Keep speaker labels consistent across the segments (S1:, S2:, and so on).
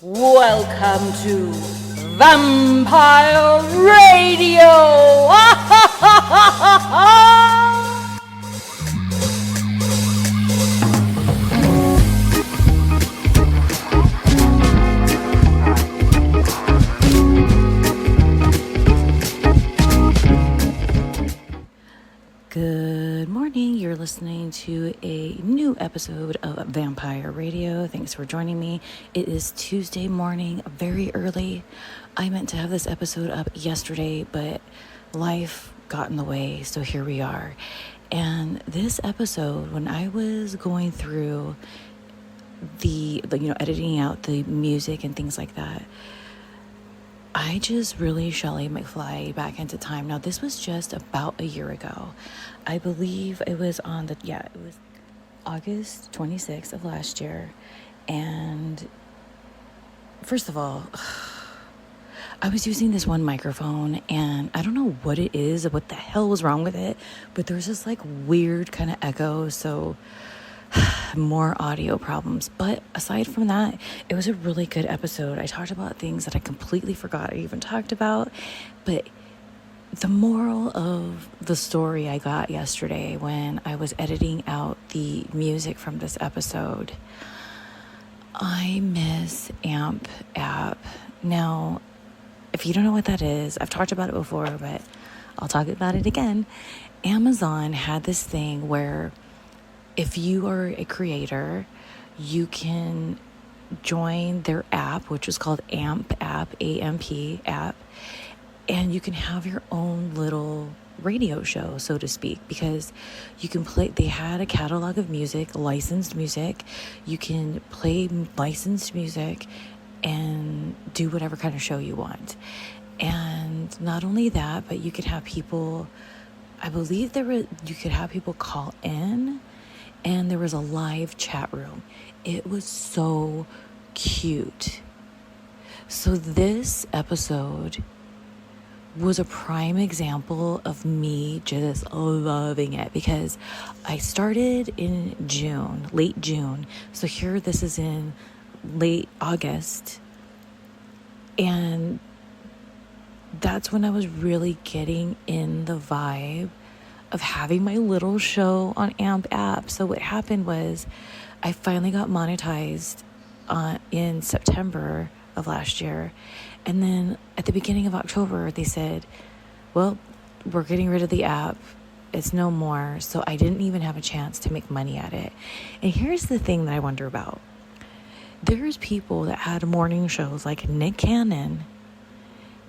S1: Welcome to Vampire Radio! Good morning. You're listening to a new episode of Vampire Radio. Thanks for joining me. It is Tuesday morning, very early. I meant to have this episode up yesterday, but life got in the way, so here we are. And this episode, when I was going through the editing out the music and things like that, I just really Shelley McFly back into time. Now, this was just about a year ago. I believe it was it was August 26th of last year. And first of all, I was using this one microphone and I don't know what it is, what the hell was wrong with it, but there was this like weird kind of echo. So more audio problems. But aside from that, it was a really good episode. I talked about things that I completely forgot I even talked about. But the moral of the story I got yesterday when I was editing out the music from this episode, I miss Amp app. Now, if you don't know what that is, I've talked about it before, but I'll talk about it again. Amazon had this thing where if you are a creator, you can join their app, which is called AMP app, A-M-P app, and you can have your own little radio show, so to speak, because you can play, they had a catalog of music, licensed music. You can play licensed music and do whatever kind of show you want. And not only that, but you could have people, I believe you could have people call in, and there was a live chat room. It was so cute. So this episode was a prime example of me just loving it because I started in June, late June. So here this is in late August. And that's when I was really getting in the vibe of having my little show on AMP app. So what happened was I finally got monetized in September of last year. And then at the beginning of October, they said, well, we're getting rid of the app. It's no more. So I didn't even have a chance to make money at it. And here's the thing that I wonder about. There's people that had morning shows like Nick Cannon,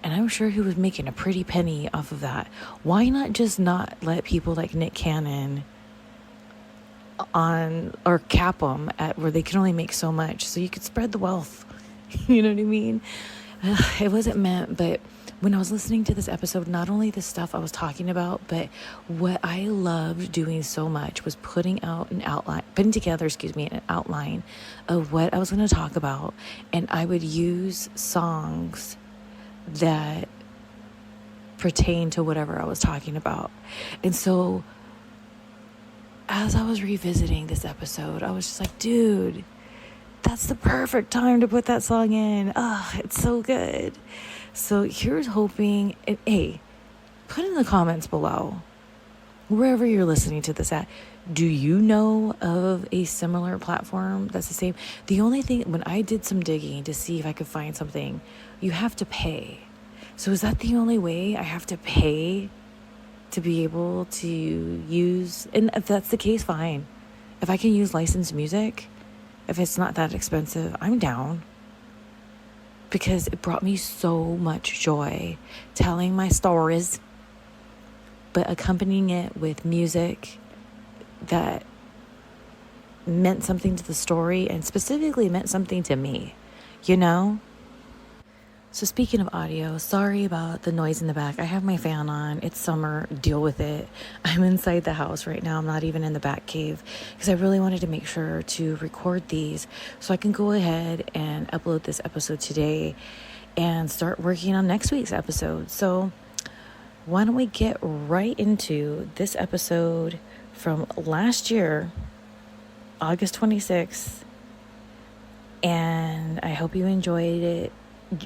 S1: and I'm sure he was making a pretty penny off of that. Why not just not let people like Nick Cannon on, or cap them at where they can only make so much so you could spread the wealth? You know what I mean? It wasn't meant, but when I was listening to this episode, not only the stuff I was talking about, but what I loved doing so much was putting together an outline of what I was going to talk about. And I would use songs that pertain to whatever I was talking about. And so as I was revisiting this episode, I was just like, dude, that's the perfect time to put that song in. It's so good. So here's hoping, and hey, put in the comments below, wherever you're listening to this at, do you know of a similar platform that's the same? The only thing, when I did some digging to see if I could find something, you have to pay. So is that the only way I have to pay to be able to use? And if that's the case, fine. If I can use licensed music, if it's not that expensive, I'm down. Because it brought me so much joy telling my stories, but accompanying it with music that meant something to the story and specifically meant something to me, you know? So speaking of audio, sorry about the noise in the back. I have my fan on. It's summer. Deal with it. I'm inside the house right now. I'm not even in the back cave because I really wanted to make sure to record these so I can go ahead and upload this episode today and start working on next week's episode. So why don't we get right into this episode from last year, August 26th, And I hope you enjoyed it.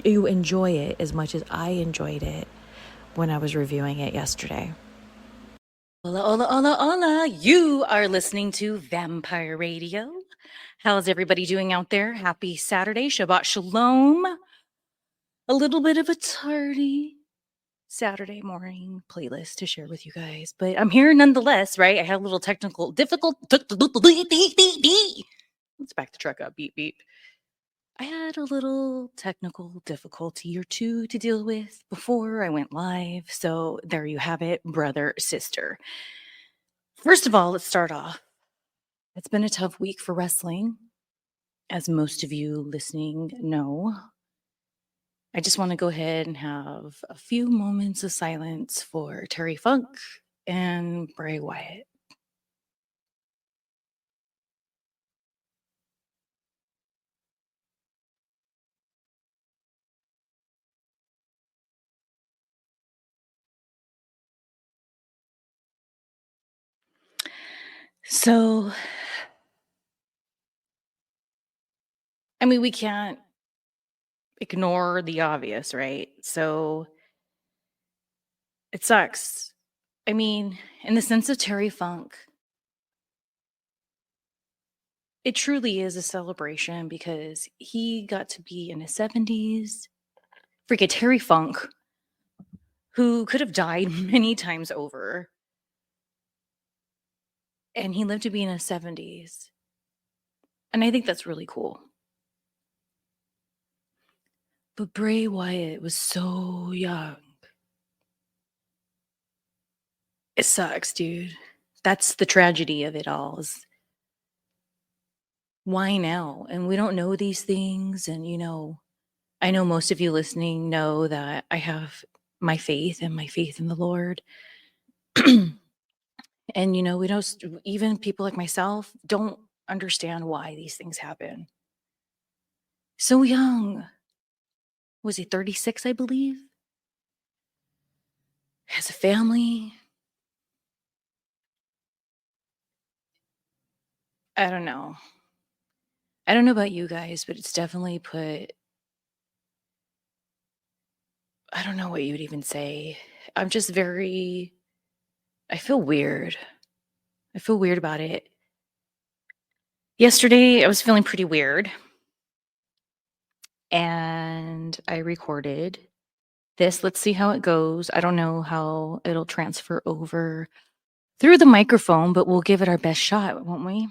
S1: You enjoy it as much as I enjoyed it when I was reviewing it yesterday. Hola, hola, hola, hola. You are listening to Vampire Radio. How's everybody doing out there? Happy Saturday. Shabbat Shalom. A little bit of a tardy Saturday morning playlist to share with you guys. But I'm here nonetheless, right? I had a little technical difficult. Let's back the truck up. Beep, beep. I had a little technical difficulty or two to deal with before I went live. So there you have it, brother, sister. First of all, let's start off. It's been a tough week for wrestling, as most of you listening know. I just want to go ahead and have a few moments of silence for Terry Funk and Bray Wyatt. So, I mean, we can't ignore the obvious, right? So, it sucks. I mean, in the sense of Terry Funk, it truly is a celebration because he got to be in his 70s. Freaking Terry Funk, who could have died many times over. And he lived to be in his 70s. And I think that's really cool. But Bray Wyatt was so young. It sucks, dude. That's the tragedy of it all. Is why now? And we don't know these things. And, I know most of you listening know that I have my faith and my faith in the Lord. And, we don't, even people like myself don't understand why these things happen. So young. Was he 36, I believe? Has a family. I don't know. I don't know about you guys, but it's definitely put, I don't know what you would even say. I'm just I feel weird. I feel weird about it. Yesterday, I was feeling pretty weird. And I recorded this. Let's see how it goes. I don't know how it'll transfer over through the microphone, but we'll give it our best shot, won't we?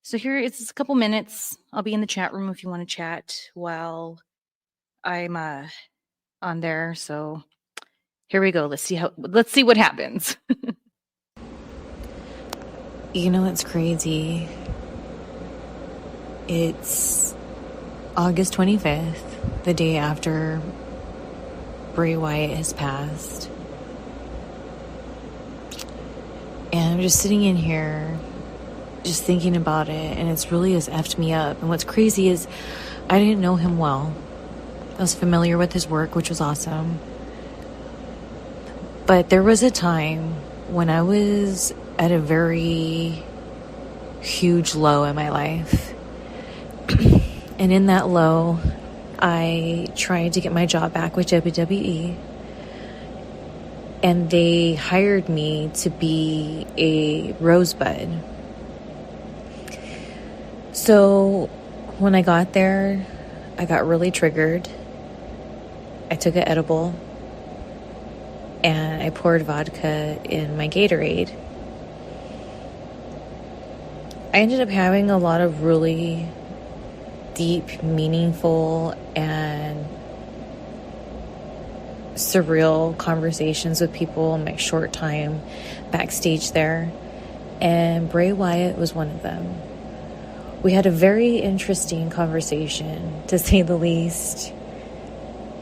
S1: So here it's a couple minutes. I'll be in the chat room if you want to chat while I'm on there. So here we go. Let's see what happens. You know what's crazy? It's August 25th, the day after Bray Wyatt has passed. And I'm just sitting in here just thinking about it, and it's really has effed me up. And what's crazy is I didn't know him well. I was familiar with his work, which was awesome. But there was a time when I was at a very huge low in my life. And in that low, I tried to get my job back with WWE. And they hired me to be a rosebud. So when I got there, I got really triggered. I took an edible and I poured vodka in my Gatorade. I ended up having a lot of really deep, meaningful, and surreal conversations with people in my short time backstage there. And Bray Wyatt was one of them. We had a very interesting conversation, to say the least.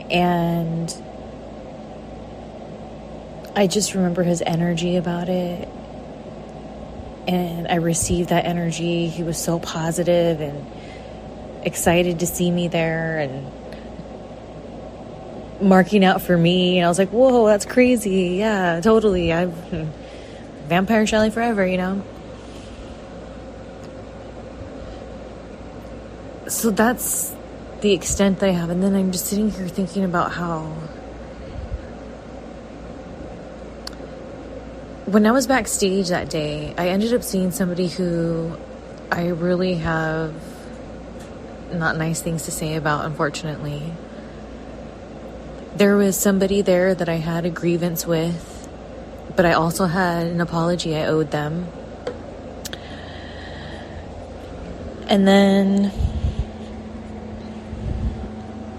S1: And I just remember his energy about it. And I received that energy. He was so positive and excited to see me there and marking out for me. And I was like, whoa, that's crazy. Yeah, totally. I've Vampire Shelley forever, So that's the extent that I have. And then I'm just sitting here thinking about how when I was backstage that day, I ended up seeing somebody who I really have not nice things to say about, unfortunately. There was somebody there that I had a grievance with, but I also had an apology I owed them. And then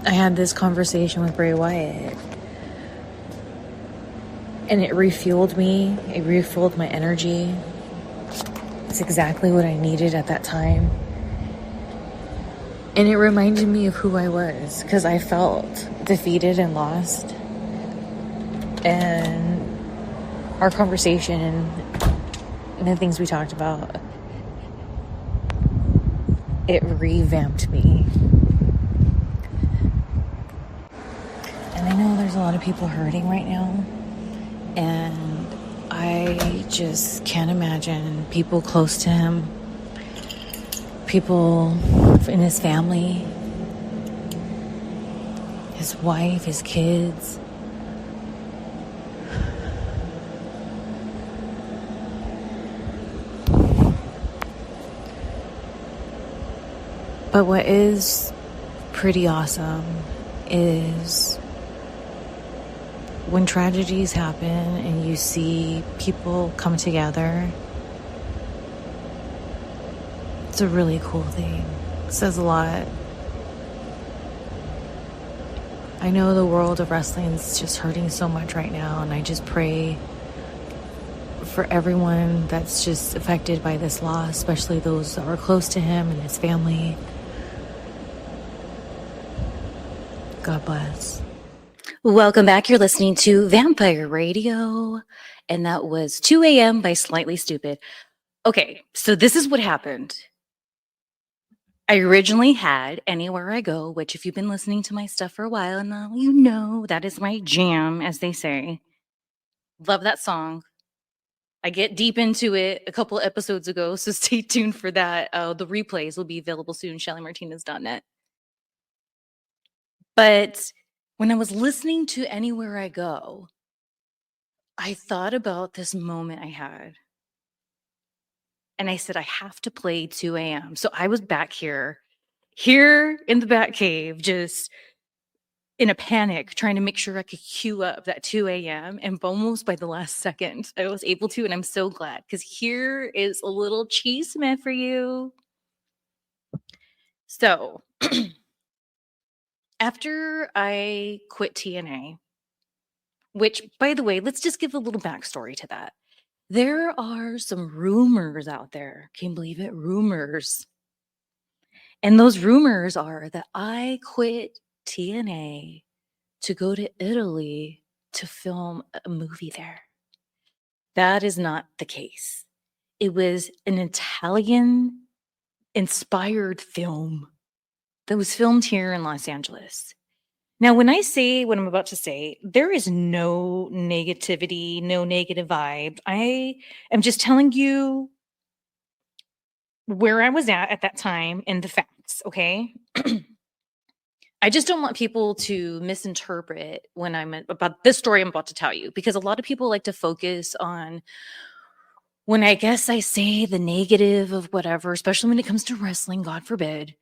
S1: I had this conversation with Bray Wyatt, and it refueled me. It refueled my energy. It's exactly what I needed at that time. And it reminded me of who I was, because I felt defeated and lost. And our conversation and the things we talked about, it revamped me. And I know there's a lot of people hurting right now. And I just can't imagine people close to him, people in his family, his wife, his kids. But what is pretty awesome is when tragedies happen and you see people come together. It's a really cool thing. It says a lot. I know the world of wrestling is just hurting so much right now, and I just pray for everyone that's just affected by this loss, especially those that are close to him and his family. God bless. Welcome back. You're listening to Vampire Radio, and that was 2 a.m. by Slightly Stupid. Okay, so this is what happened. I originally had Anywhere I Go, which if you've been listening to my stuff for a while now, you know that is my jam, as they say. Love that song. I get deep into it a couple episodes ago, so stay tuned for that. The replays will be available soon, ShellyMartinez.net. But when I was listening to Anywhere I Go, I thought about this moment I had. And I said, I have to play 2 a.m. So I was back here in the Batcave, just in a panic, trying to make sure I could queue up that 2 a.m. And almost by the last second, I was able to. And I'm so glad, because here is a little cheeseman for you. So after I quit TNA, which, by the way, let's just give a little backstory to that. There are some rumors out there. Can you believe it? Rumors. And those rumors are that I quit TNA to go to Italy to film a movie there. That is not the case. It was an Italian inspired film that was filmed here in Los Angeles. Now, when I say what I'm about to say, there is no negativity, no negative vibe. I am just telling you where I was at that time and the facts, okay? I just don't want people to misinterpret when I'm about this story I'm about to tell you, because a lot of people like to focus on when I guess I say the negative of whatever, especially when it comes to wrestling, God forbid.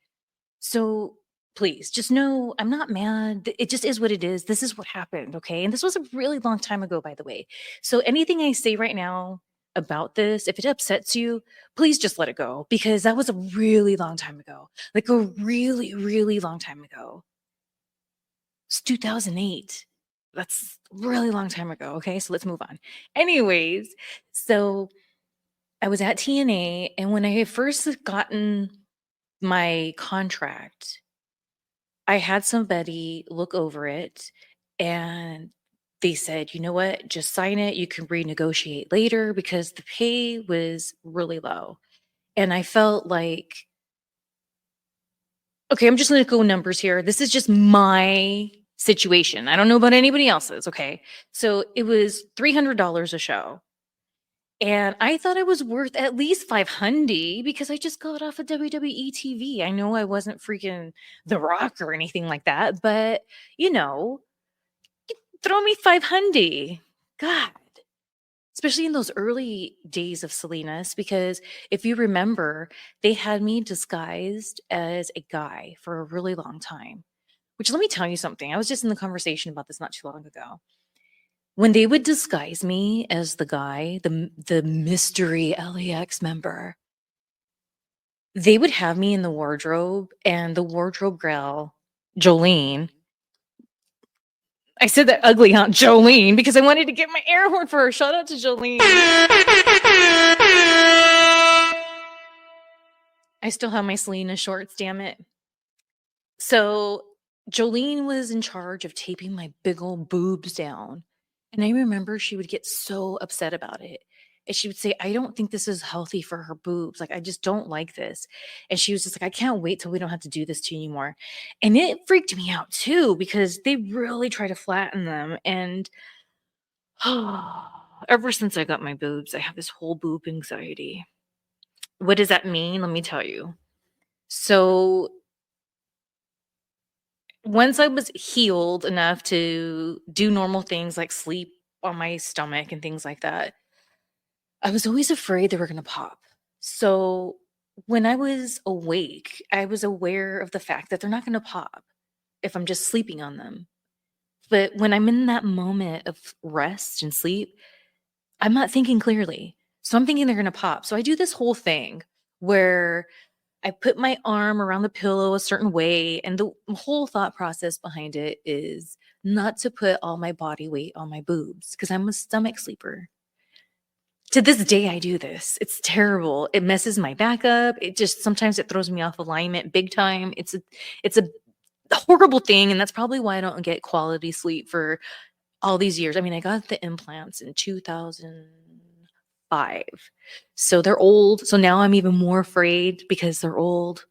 S1: So please just know I'm not mad. It just is what it is. This is what happened. Okay. And this was a really long time ago, by the way. So anything I say right now about this, if it upsets you, please just let it go, because that was a really long time ago. Like a really, really long time ago. It's 2008. That's a really long time ago. Okay. So let's move on. Anyways, so I was at TNA, and when I had first gotten my contract, I had somebody look over it, and they said, you know what, just sign it. You can renegotiate later, because the pay was really low. And I felt like, okay, I'm just going to go numbers here. This is just my situation. I don't know about anybody else's. Okay. So it was $300 a show. And I thought I was worth at least 500 because I just got off of WWE TV. I know I wasn't freaking The Rock or anything like that, but you know, throw me 500. God. Especially in those early days of Selena's, because if you remember, they had me disguised as a guy for a really long time. Which, let me tell you something. I was just in the conversation about this not too long ago. When they would disguise me as the guy, the mystery LAX member, they would have me in the wardrobe, and the wardrobe girl, Jolene. I said that ugly, huh? Jolene, because I wanted to get my air horn for her. Shout out to Jolene. I still have my Selena shorts, damn it. So Jolene was in charge of taping my big old boobs down. And I remember she would get so upset about it. And she would say, I don't think this is healthy for her boobs. Like, I just don't like this. And she was just like, I can't wait till we don't have to do this to you anymore. And it freaked me out too, because they really try to flatten them. And ever since I got my boobs, I have this whole boob anxiety. What does that mean? Let me tell you. So once I was healed enough to do normal things like sleep on my stomach and things like that, I was always afraid they were going to pop. So when I was awake, I was aware of the fact that they're not going to pop if I'm just sleeping on them. But when I'm in that moment of rest and sleep, I'm not thinking clearly. So I'm thinking they're going to pop. So I do this whole thing where I put my arm around the pillow a certain way, and the whole thought process behind it is not to put all my body weight on my boobs because I'm a stomach sleeper. To this day, I do this. It's terrible. It messes my back up. It just sometimes it throws me off alignment big time. It's a horrible thing, and that's probably why I don't get quality sleep for all these years. I mean, I got the implants in 2005. So they're old. So now I'm even more afraid because they're old.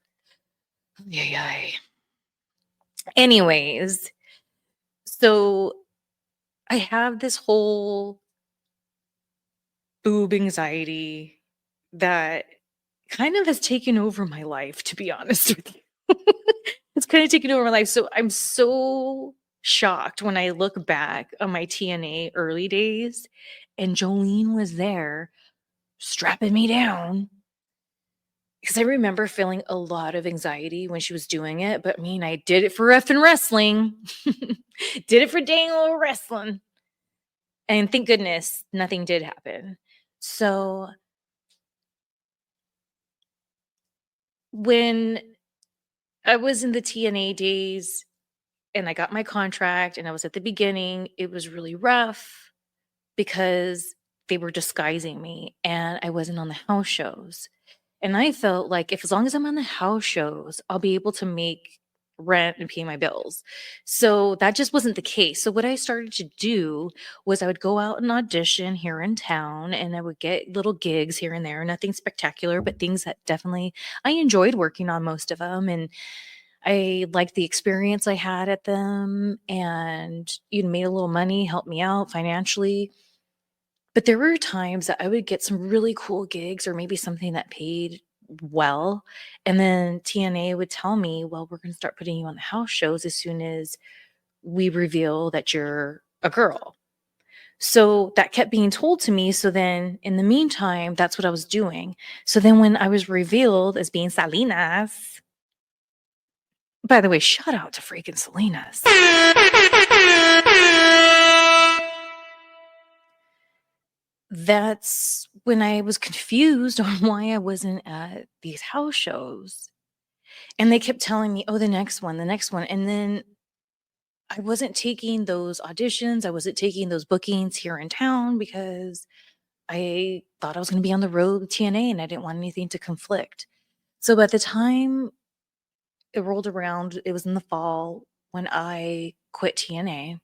S1: Yeah. Anyways, so I have this whole boob anxiety that kind of has taken over my life, to be honest with you. It's kind of taken over my life. So I'm so shocked when I look back on my TNA early days and Jolene was there strapping me down. Because I remember feeling a lot of anxiety when she was doing it, but I mean, I did it for effing wrestling. Did it for dang old wrestling. And thank goodness nothing did happen. So when I was in the TNA days and I got my contract and I was at the beginning, it was really rough because they were disguising me and I wasn't on the house shows. And I felt like if as long as I'm on the house shows, I'll be able to make rent and pay my bills. So that just wasn't the case. So what I started to do was I would go out and audition here in town and I would get little gigs here and there, nothing spectacular, but things that definitely I enjoyed working on most of them and I liked the experience I had at them and you made a little money, helped me out financially. But there were times that I would get some really cool gigs or maybe something that paid well. And then TNA would tell me, well, we're going to start putting you on the house shows as soon as we reveal that you're a girl. So that kept being told to me. So then in the meantime, that's what I was doing. So then when I was revealed as being Salinas, by the way, shout out to freaking Salinas. That's when I was confused on why I wasn't at these house shows. And they kept telling me, "Oh, the next one, the next one." And then I wasn't taking those auditions. I wasn't taking those bookings here in town because I thought I was going to be on the road with TNA and I didn't want anything to conflict. So by the time it rolled around, it was in the fall when I quit TNA.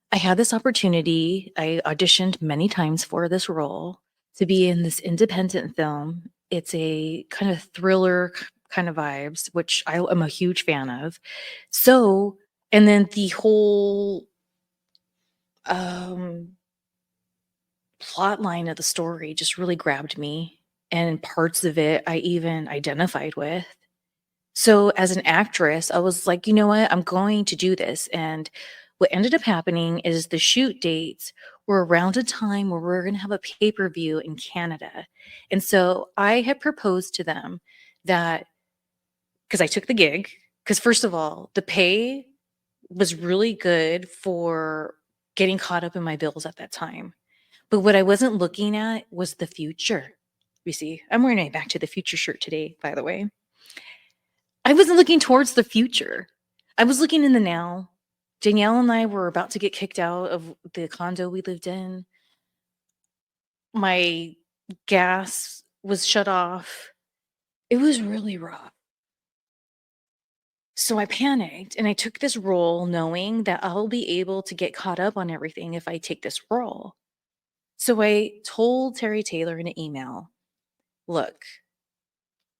S1: I had this opportunity. I auditioned many times for this role to be in this independent film. It's a kind of thriller kind of vibes, which I am a huge fan of. So, and then the whole plot line of the story just really grabbed me, and parts of it I even identified with. So as an actress, I was like, you know what? I'm going to do this. And what ended up happening is the shoot dates were around a time where we are going to have a pay per view in Canada. And so I had proposed to them that because I took the gig, because first of all, the pay was really good for getting caught up in my bills at that time. But what I wasn't looking at was the future. You see, I'm wearing a Back to the Future shirt today, by the way. I wasn't looking towards the future. I was looking in the now. Danielle and I were about to get kicked out of the condo we lived in. My gas was shut off. It was really rough. So I panicked and I took this role knowing that I'll be able to get caught up on everything if I take this role. So I told Terry Taylor in an email, look,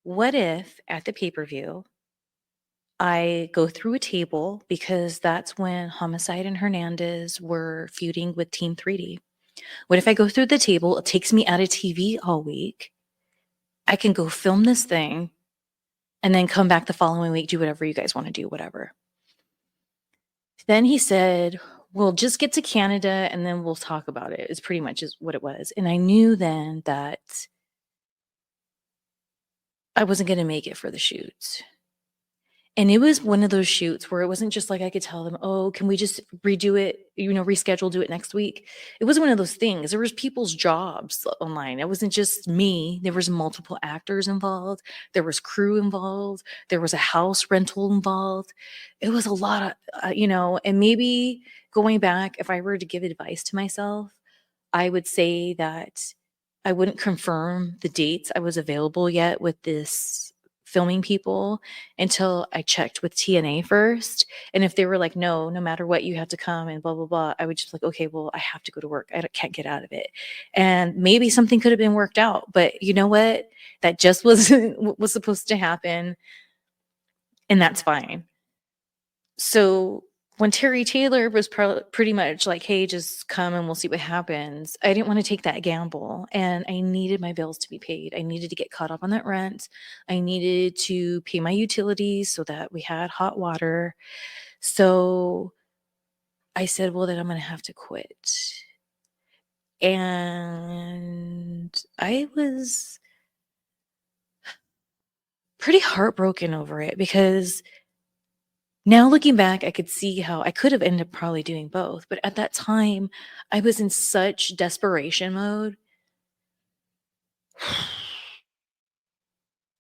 S1: what if at the pay per view I go through a table because that's when Homicide and Hernandez were feuding with Team 3D. What if I go through the table? It takes me out of TV all week. I can go film this thing and then come back the following week, do whatever you guys want to do, whatever. Then he said, we'll just get to Canada and then we'll talk about it. It's pretty much what it was. And I knew then that I wasn't going to make it for the shoots. And it was one of those shoots where it wasn't just like I could tell them, "Oh, can we just redo it, reschedule, do it next week?" It was one of those things. There was people's jobs online. It wasn't just me. There was multiple actors involved. There was crew involved. There was a house rental involved. It was a lot of, and maybe going back, if I were to give advice to myself, I would say that I wouldn't confirm the dates I was available yet with this filming people until I checked with TNA first. And if they were like, no matter what, you have to come and blah, blah, blah, I would just like, okay, well, I have to go to work. Can't get out of it. And maybe something could have been worked out, but you know what? That just wasn't what was supposed to happen. And that's fine. So when Terry Taylor was pretty much like, hey, just come and we'll see what happens, I didn't want to take that gamble. And I needed my bills to be paid. I needed to get caught up on that rent. I needed to pay my utilities so that we had hot water. So I said, well, then I'm going to have to quit. And I was pretty heartbroken over it because now looking back, I could see how I could have ended up probably doing both. But at that time, I was in such desperation mode.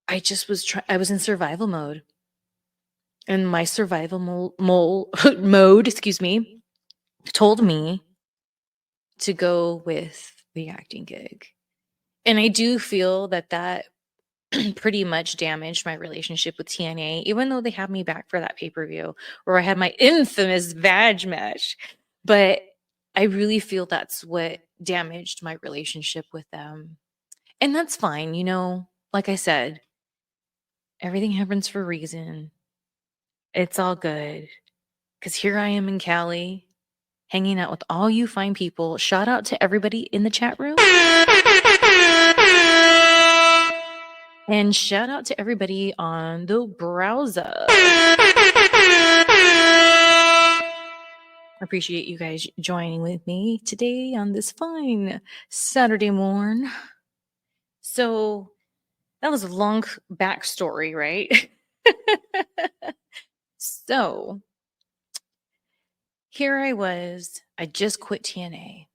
S1: I just was I was in survival mode. And my survival mode, excuse me, told me to go with the acting gig. And I do feel that pretty much damaged my relationship with TNA, even though they had me back for that pay-per-view where I had my infamous badge match. But I really feel that's what damaged my relationship with them. And that's fine, like I said, everything happens for a reason. It's all good. Because here I am in Cali, hanging out with all you fine people. Shout out to everybody in the chat room. And shout out to everybody on the browser. Appreciate you guys joining with me today on this fine Saturday morn. So that was a long backstory, right? So here I was. I just quit TNA.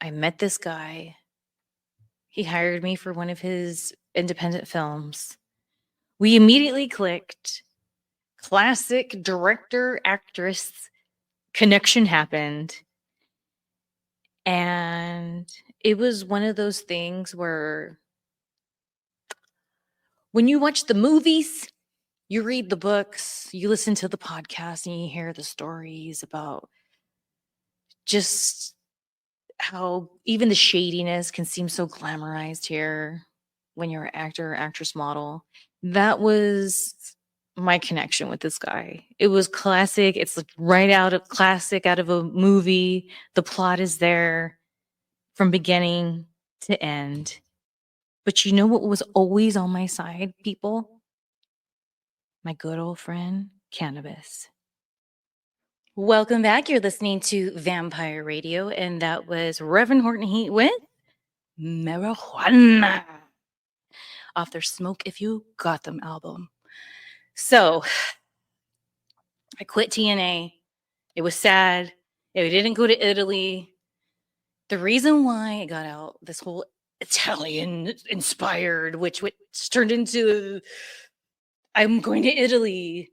S1: I met this guy. He hired me for one of his independent films. We immediately clicked. Classic director actress connection happened. And it was one of those things where when you watch the movies, you read the books, you listen to the podcast, and you hear the stories about just how even the shadiness can seem so glamorized here when you're an actor or actress model. That was my connection with this guy. It was classic. It's like right out of classic out of a movie. The plot is there from beginning to end. But you know what was always on my side, people? My good old friend, cannabis. Welcome back. You're listening to Vampire Radio, and that was Reverend Horton Heat with Marijuana off their Smoke If You Got Them album. So I quit TNA. It was sad. It didn't go to Italy. The reason why I got out, this whole Italian inspired, which turned into I'm going to Italy.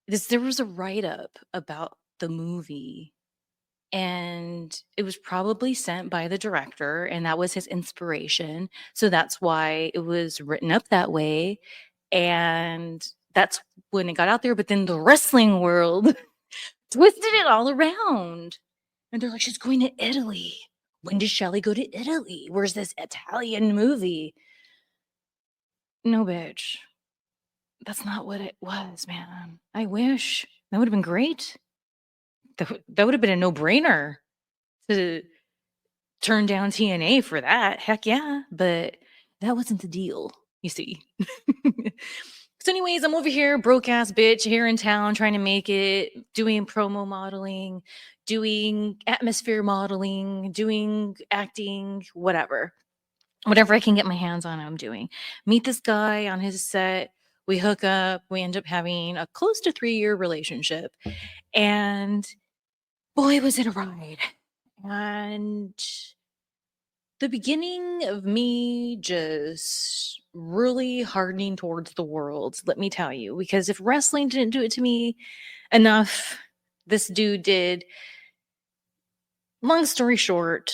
S1: There was a write up about the movie, and it was probably sent by the director, and that was his inspiration. So that's why it was written up that way. And that's when it got out there. But then the wrestling world twisted it all around. And they're like, she's going to Italy. When did Shelley go to Italy? Where's this Italian movie? No, bitch. That's not what it was, man. I wish. That would have been great. That would have been a no-brainer to turn down TNA for that. Heck yeah. But that wasn't the deal, you see. So anyways, I'm over here, broke ass bitch here in town, trying to make it, doing promo modeling, doing atmosphere modeling, doing acting, whatever I can get my hands on, I'm doing. Meet this guy on his set. We hook up. We end up having a close to 3-year relationship. And boy, was it a ride. And the beginning of me just really hardening towards the world, let me tell you, because if wrestling didn't do it to me enough, this dude did. Long story short,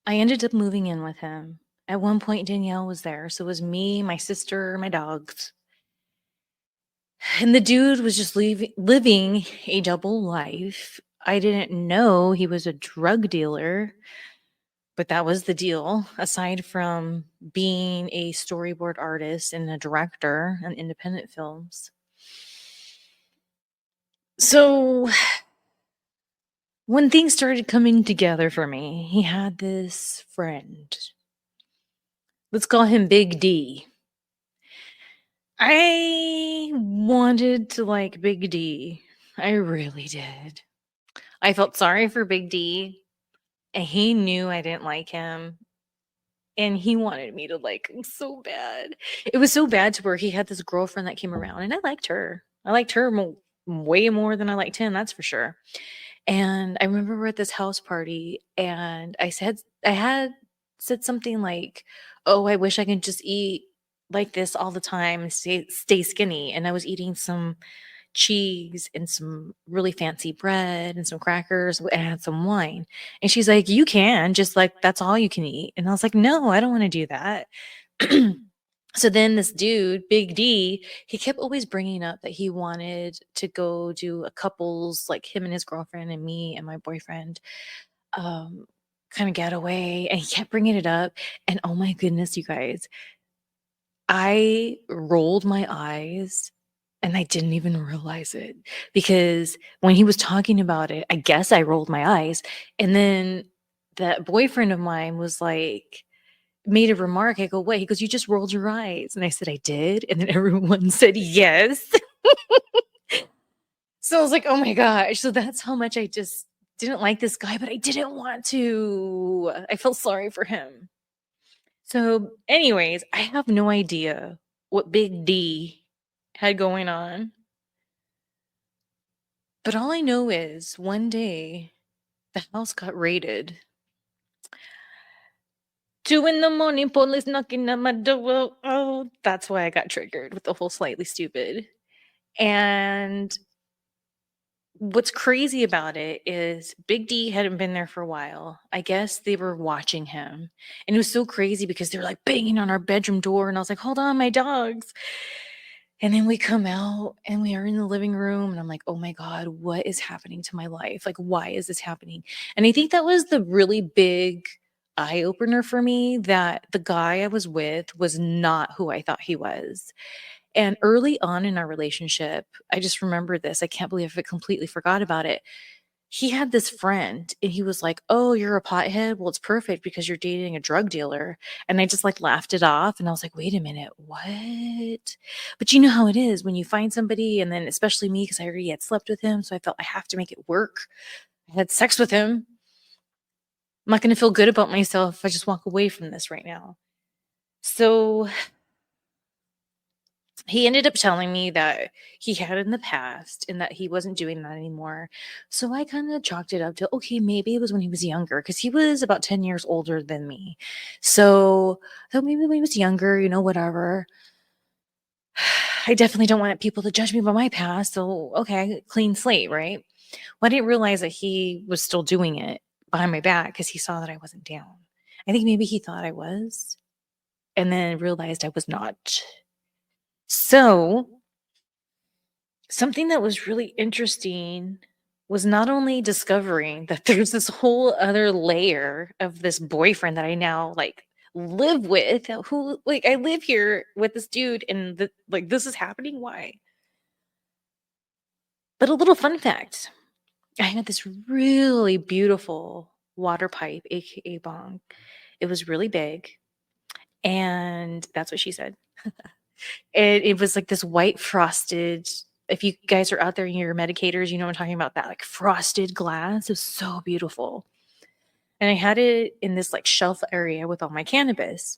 S1: I ended up moving in with him. At one point, Danielle was there. So it was me, my sister, my dogs. And the dude was just living a double life. I didn't know he was a drug dealer, but that was the deal. Aside from being a storyboard artist and a director on independent films. So when things started coming together for me, he had this friend. Let's call him Big D. I wanted to like Big D. I really did. I felt sorry for Big D. And he knew I didn't like him. And he wanted me to like him so bad. It was so bad to where he had this girlfriend that came around, and I liked her. I liked her way more than I liked him, that's for sure. And I remember we're at this house party, and I had said something like, "Oh, I wish I could just eat like this all the time and stay skinny." And I was eating some cheese and some really fancy bread and some crackers and I had some wine. And she's like, "You can, just like that's all you can eat." And I was like, "No, I don't want to do that." So then this dude, Big D, he kept always bringing up that he wanted to go do a couples, like him and his girlfriend and me and my boyfriend, kind of getaway. And he kept bringing it up. And oh my goodness, you guys, I rolled my eyes and I didn't even realize it because when he was talking about it, I guess I rolled my eyes. And then that boyfriend of mine was like, made a remark. I go, "Wait," he goes, "You just rolled your eyes." And I said, "I did." And then everyone said, "Yes." So I was like, oh my gosh. So that's how much I just didn't like this guy, but I didn't want to. I felt sorry for him. So, anyways, I have no idea what Big D had going on. But all I know is one day the house got raided. 2 a.m, police knocking at my door. Oh, that's why I got triggered with the whole slightly stupid. And what's crazy about it is Big D hadn't been there for a while. I guess they were watching him. And it was so crazy because they were like banging on our bedroom door. And I was like, "Hold on, my dogs." And then we come out and we are in the living room. And I'm like, oh my God, what is happening to my life? Like, why is this happening? And I think that was the really big eye opener for me that the guy I was with was not who I thought he was. And early on in our relationship, I just remember this. I can't believe I completely forgot about it. He had this friend and he was like, "Oh, you're a pothead? Well, it's perfect because you're dating a drug dealer." And I just like laughed it off and I was like, "Wait a minute, what?" But you know how it is when you find somebody, and then especially me because I already had slept with him, so I felt I have to make it work. I had sex with him. I'm not going to feel good about myself if I just walk away from this right now. So he ended up telling me that he had in the past and that he wasn't doing that anymore. So I kind of chalked it up to, okay, maybe it was when he was younger because he was about 10 years older than me. So maybe when he was younger, whatever. I definitely don't want people to judge me by my past. So, okay, clean slate, right? Well, I didn't realize that he was still doing it behind my back because he saw that I wasn't down. I think maybe he thought I was and then realized I was not. So, something that was really interesting was not only discovering that there's this whole other layer of this boyfriend that I now like live with, who like I live here with this dude and like this is happening. Why? But a little fun fact, I had this really beautiful water pipe, aka bong. It was really big, and that's what she said. It was like this white frosted, if you guys are out there and you're medicators, you know what I'm talking about, that like frosted glass. It was so beautiful. And I had it in this like shelf area with all my cannabis.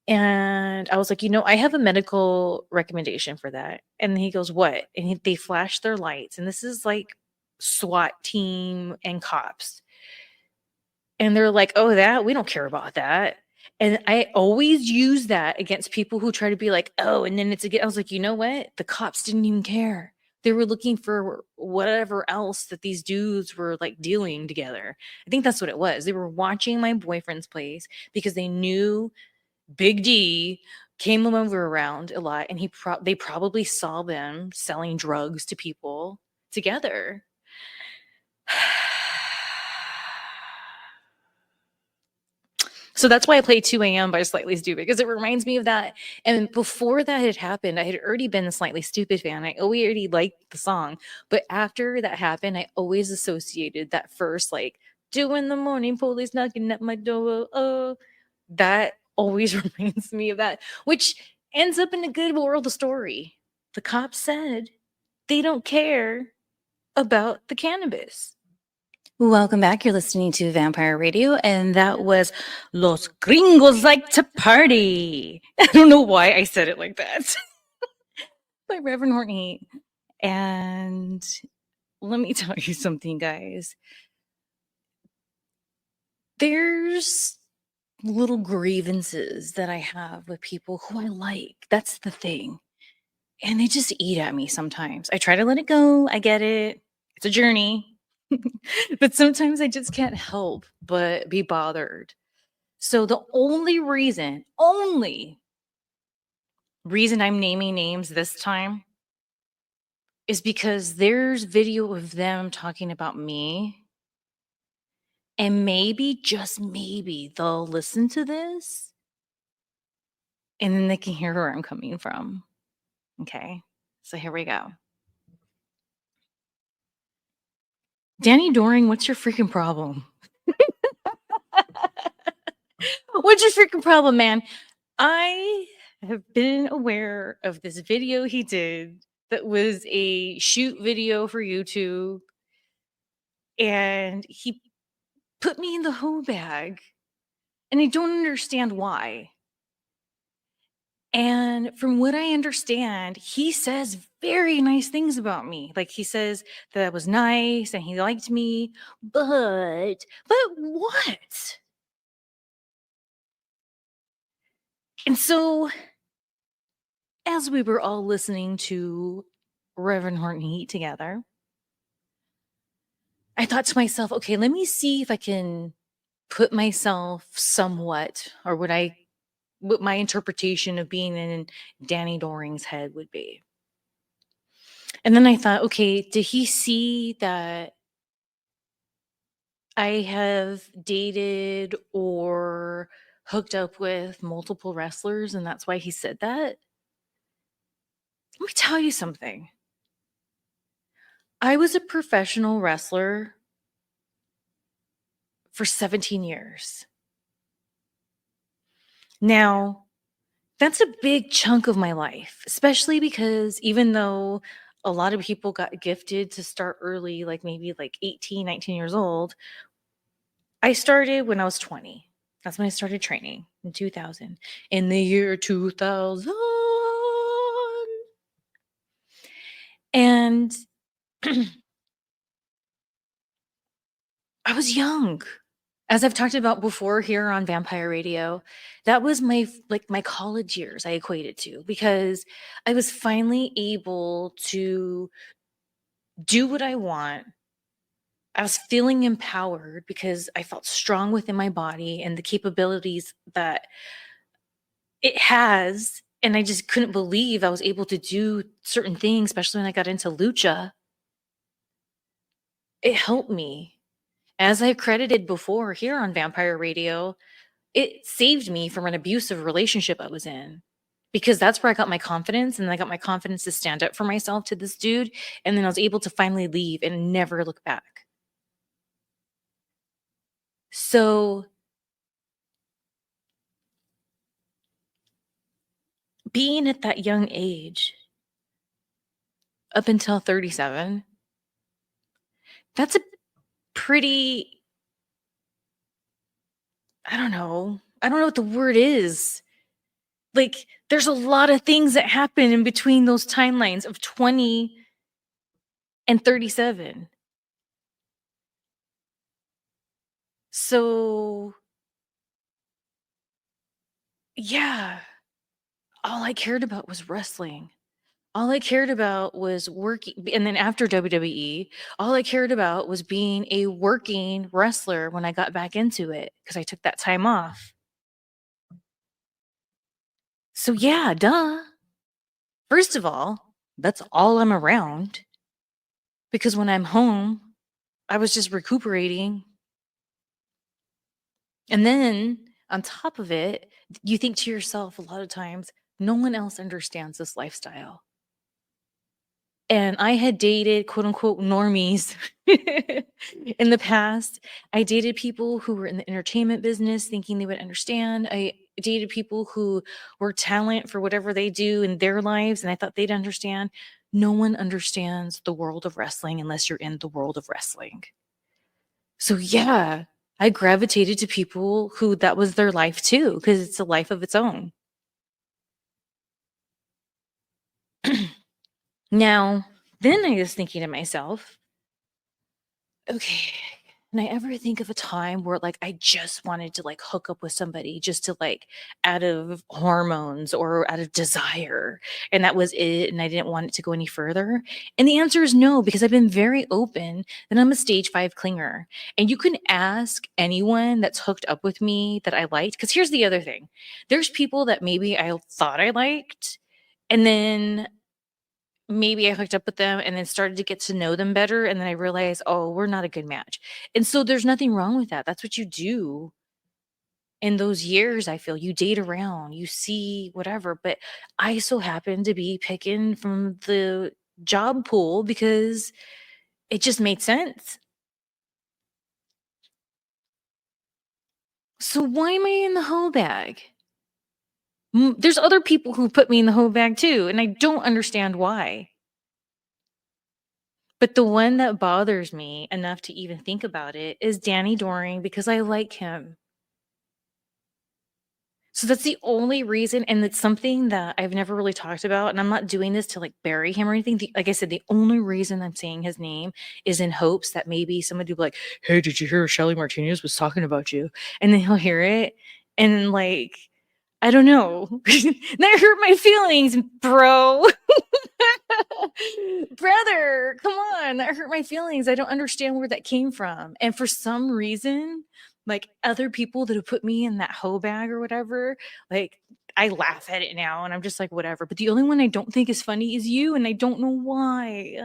S1: And I was like, I have a medical recommendation for that. And he goes, "What?" And they flash their lights. And this is like SWAT team and cops. And they're like, "Oh, that we don't care about that." And I always use that against people who try to be like, "Oh," and then it's again. I was like, you know what? The cops didn't even care. They were looking for whatever else that these dudes were like dealing together. I think that's what it was. They were watching my boyfriend's place because they knew Big D came over around a lot, and they probably saw them selling drugs to people together. So that's why I play 2 a.m. by Slightly Stupid, because it reminds me of that. And before that had happened, I had already been a Slightly Stupid fan. I already liked the song. But after that happened, I always associated that first, like, 2 in the morning, police knocking at my door. Oh, that always reminds me of that, which ends up in a good moral of the story. The cops said they don't care about the cannabis. Welcome back. You're listening to Vampire Radio, and that was Los Gringos Like to Party. I don't know why I said it like that. By Reverend Horton. And let me tell you something, guys. There's little grievances that I have with people who I like. That's the thing. And they just eat at me sometimes. I try to let it go. I get it. It's a journey. But sometimes I just can't help but be bothered. So the only reason I'm naming names this time is because there's video of them talking about me. And maybe, just maybe, they'll listen to this and then they can hear where I'm coming from. Okay. So here we go. Danny Doring, what's your freaking problem? What's your freaking problem, man? I have been aware of this video he did that was a shoot video for YouTube, and he put me in the hoe bag, and I don't understand why. And from what I understand, he says very nice things about me. Like he says that I was nice and he liked me, but what? And so as we were all listening to Reverend Horton Heat together, I thought to myself, okay, let me see if I can put myself somewhat, or what my interpretation of being in Danny Doring's head would be. And then I thought, okay, did he see that I have dated or hooked up with multiple wrestlers and that's why he said that? Let me tell you something. I was a professional wrestler for 17 years. Now, that's a big chunk of my life, especially because even though a lot of people got gifted to start early, like maybe like 18, 19 years old, I started when I was 20. That's when I started training in 2000. In the year 2000. And I was young. As I've talked about before here on Vampire Radio, that was my college years I equate it to because I was finally able to do what I want. I was feeling empowered because I felt strong within my body and the capabilities that it has. And I just couldn't believe I was able to do certain things, especially when I got into lucha. It helped me. As I've credited before here on Vampire Radio, it saved me from an abusive relationship I was in because that's where I got my confidence and I got my confidence to stand up for myself to this dude. And then I was able to finally leave and never look back. So being at that young age, up until 37, that's a pretty, I don't know what the word is. Like, there's a lot of things that happen in between those timelines of 20 and 37. So, yeah, all I cared about was wrestling. All I cared about was working. And then after WWE, all I cared about was being a working wrestler when I got back into it because I took that time off. So, yeah, duh. First of all, that's all I'm around because when I'm home, I was just recuperating. And then on top of it, you think to yourself a lot of times, no one else understands this lifestyle. And I had dated quote unquote normies in the past. I dated people who were in the entertainment business thinking they would understand. I dated people who were talent for whatever they do in their lives and I thought they'd understand. No one understands the world of wrestling unless you're in the world of wrestling. So yeah, I gravitated to people who that was their life too because it's a life of its own. Now, then I was thinking to myself, okay, can I ever think of a time where like I just wanted to like hook up with somebody just to like out of hormones or out of desire and that was it and I didn't want it to go any further? And the answer is no because I've been very open that I'm a stage 5 clinger. And you can ask anyone that's hooked up with me that I liked cuz here's the other thing. There's people that maybe I thought I liked and then maybe I hooked up with them and then started to get to know them better, and then I realized, "Oh, we're not a good match." And so there's nothing wrong with that. That's what you do in those years, I feel. You date around, you see whatever, but I so happen to be picking from the job pool because it just made sense. So why am I in the hoe bag? There's other people who put me in the hoe bag too, and I don't understand why. But the one that bothers me enough to even think about it is Danny Doring because I like him. So that's the only reason, and it's something that I've never really talked about, and I'm not doing this to like bury him or anything. Like I said, the only reason I'm saying his name is in hopes that maybe somebody will be like, "Hey, did you hear Shelly Martinez was talking about you?" And then he'll hear it, and like, I don't know, that hurt my feelings, bro. Brother, come on, that hurt my feelings. I don't understand where that came from. And for some reason, like other people that have put me in that hoe bag or whatever, like I laugh at it now and I'm just like, whatever. But the only one I don't think is funny is you, and I don't know why.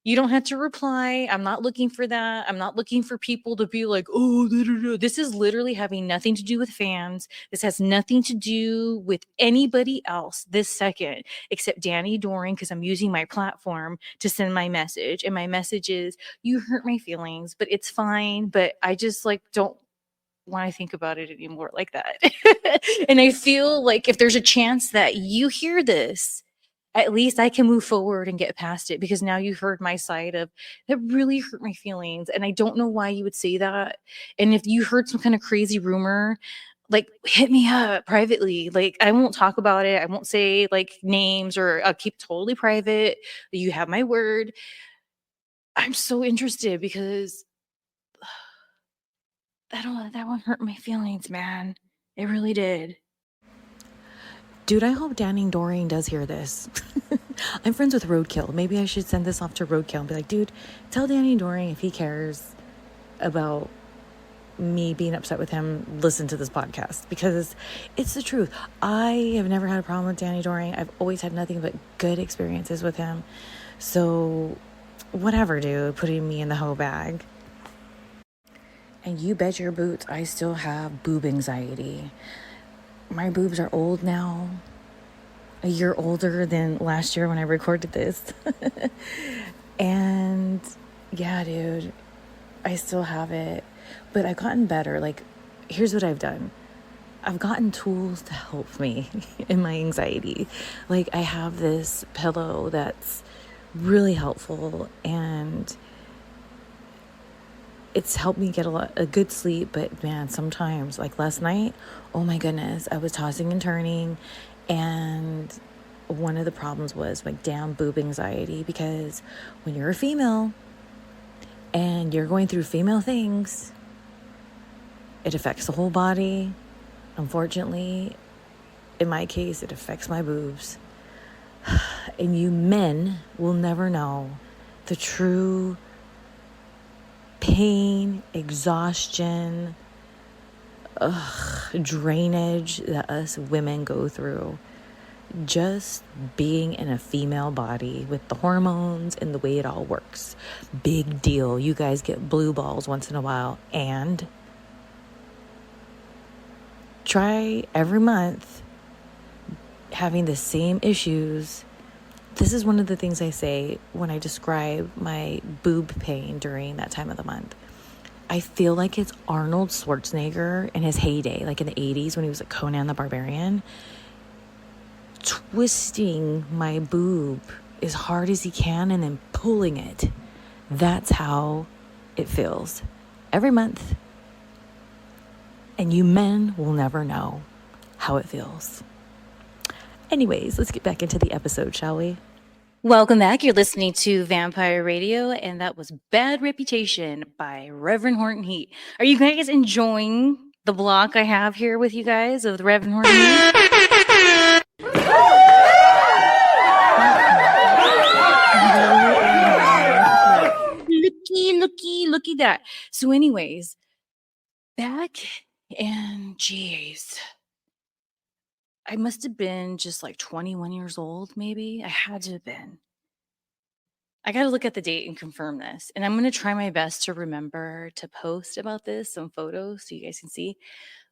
S1: You don't have to reply. I'm not looking for that. I'm not looking for people to be like, oh, da, da, da." This is literally having nothing to do with fans. This has nothing to do with anybody else this second except Danny Doring, because I'm using my platform to send my message. And my message is, you hurt my feelings, but it's fine. But I just like don't want to think about it anymore like that. And I feel like if there's a chance that you hear this, at least I can move forward and get past it, because now you've heard my side of that really hurt my feelings. And I don't know why you would say that. And if you heard some kind of crazy rumor, like hit me up privately. Like I won't talk about it. I won't say like names, or I'll keep totally private. You have my word. I'm so interested because that one hurt my feelings, man. It really did. Dude, I hope Danny Doring does hear this. I'm friends with Roadkill. Maybe I should send this off to Roadkill and be like, dude, tell Danny Doring if he cares about me being upset with him, listen to this podcast, because it's the truth. I have never had a problem with Danny Doring. I've always had nothing but good experiences with him. So whatever, dude, putting me in the hoe bag. And you bet your boots, I still have boob anxiety. My boobs are old now, a year older than last year when I recorded this. And yeah, dude, I still have it, but I've gotten better. Like, here's what I've done. I've gotten tools to help me in my anxiety. Like, I have this pillow that's really helpful, and it's helped me get a good sleep. But man, sometimes, like last night, oh my goodness, I was tossing and turning, and one of the problems was like damn boob anxiety, because when you're a female and you're going through female things, it affects the whole body. Unfortunately, in my case, it affects my boobs. And you men will never know the true pain, exhaustion, drainage that us women go through just being in a female body with the hormones and the way it all works. Big deal. You guys get blue balls once in a while, and try every month having the same issues. This is one of the things I say when I describe my boob pain during that time of the month. I feel like it's Arnold Schwarzenegger in his heyday, like in the 80s when he was like Conan the Barbarian, twisting my boob as hard as he can and then pulling it. That's how it feels every month. And you men will never know how it feels. Anyways, let's get back into the episode, shall we? Welcome back. You're listening to Vampire Radio, and that was Bad Reputation by Reverend Horton Heat. Are you guys enjoying the block I have here with you guys of the Reverend Horton Heat? Looky that. So anyways, back and geez, I must have been just like 21 years old, maybe. I had to have been. I got to look at the date and confirm this. And I'm going to try my best to remember to post about this, some photos so you guys can see.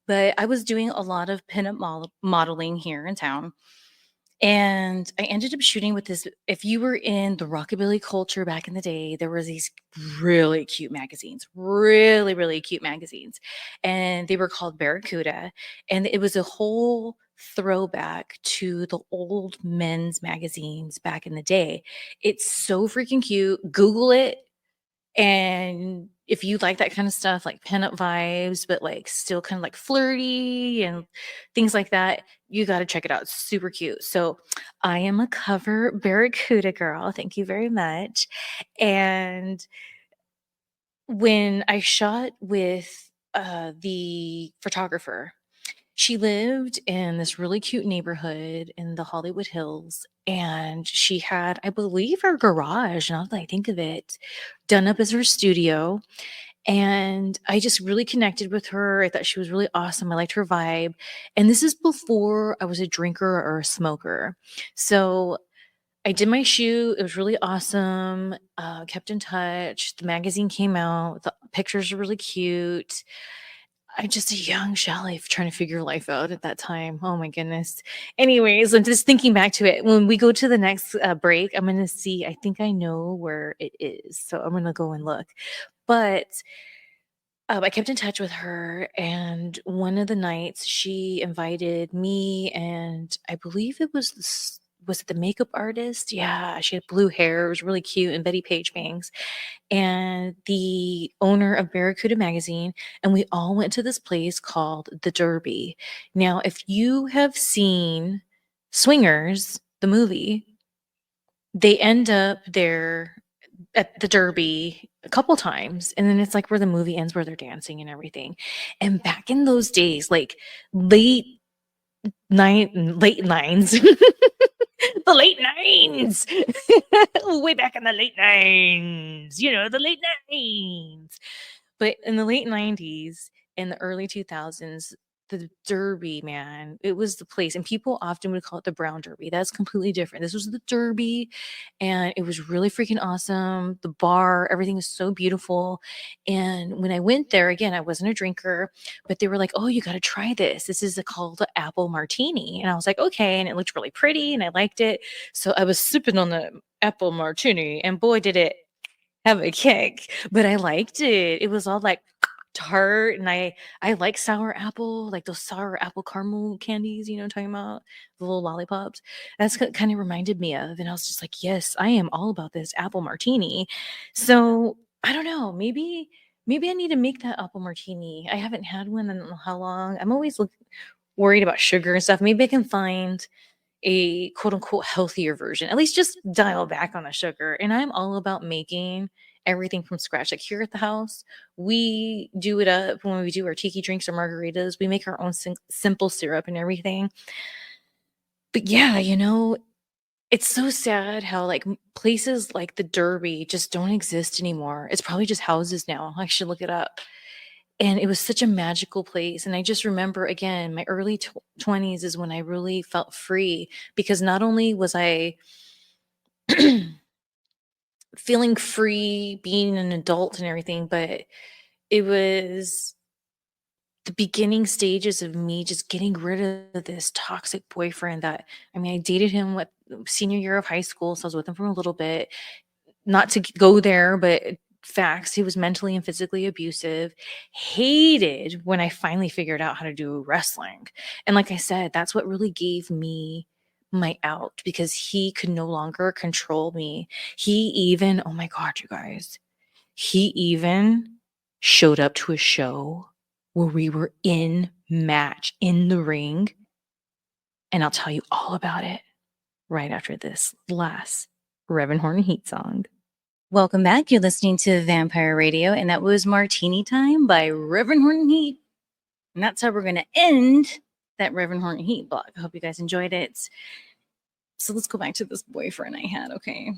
S1: But I was doing a lot of pinup modeling here in town. And I ended up shooting with this. If you were in the Rockabilly culture back in the day, there was these really cute magazines, really cute magazines. And they were called Barracuda. And it was a whole throwback to the old men's magazines back in the day. It's so freaking cute. Google it. And if you like that kind of stuff, like pinup vibes, but like still kind of like flirty and things like that, you got to check it out. It's super cute. So I am a cover Barracuda girl. Thank you very much. And when I shot with the photographer, she lived in this really cute neighborhood in the Hollywood Hills, and she had, I believe, her garage, now that I think of it, done up as her studio. And I just really connected with her. I thought she was really awesome. I liked her vibe. And this is before I was a drinker or a smoker. So I did my shoot. It was really awesome. Kept in touch. The magazine came out. The pictures are really cute. I'm just a young Shelly trying to figure life out at that time. Oh my goodness. Anyways, I'm just thinking back to it. When we go to the next break, I'm going to see, I think I know where it is. So I'm going to go and look. But I kept in touch with her, and one of the nights she invited me, and I believe it was was it the makeup artist? Yeah, she had blue hair. It was really cute, and Betty Page bangs, and the owner of Barracuda magazine, and we all went to this place called the Derby. Now, if you have seen Swingers, the movie, they end up there at the Derby a couple times, and then it's like where the movie ends, where they're dancing and everything. And back in those days, like late late nines, the late nines, way back in the late nines, the late nines. But in the late 90s and the early 2000s, the Derby, man, it was the place. And people often would call it the Brown Derby. That's completely different. This was the Derby, and it was really freaking awesome. The bar, everything was so beautiful. And when I went there, again, I wasn't a drinker, but they were like, oh, you got to try this. This is called the apple martini. And I was like, okay. And it looked really pretty and I liked it. So I was sipping on the apple martini, and boy, did it have a kick, but I liked it. It was all like tart, and I like sour apple, like those sour apple caramel candies, you know what I'm talking about? The little lollipops. That's what kind of reminded me of. And I was just like, yes, I am all about this apple martini. So I don't know, maybe I need to make that apple martini. I haven't had one in I don't know how long. I'm always worried about sugar and stuff. Maybe I can find a quote unquote healthier version, at least just dial back on the sugar. And I'm all about making everything from scratch. Like here at the house, we do it up when we do our tiki drinks or margaritas. We make our own simple syrup and everything. But yeah, it's so sad how like places like the Derby just don't exist anymore. It's probably just houses now. I should look it up. And it was such a magical place. And I just remember, again, my early 20s is when I really felt free, because not only was I feeling free being an adult and everything, but it was the beginning stages of me just getting rid of this toxic boyfriend that, I mean, I dated him what senior year of high school. So I was with him for a little bit. Not to go there, but facts, he was mentally and physically abusive. Hated when I finally figured out how to do wrestling. And like I said, that's what really gave me my out, because he could no longer control me. He even, oh my God, you guys, he even showed up to a show where we were in match in the ring. And I'll tell you all about it right after this last Reverend Horn Heat song. Welcome back. You're listening to Vampire Radio, and that was Martini Time by Reverend Horton Heat. And that's how we're going to end that Reverend Horton Heat blog. I hope you guys enjoyed it. So let's go back to this boyfriend I had, okay?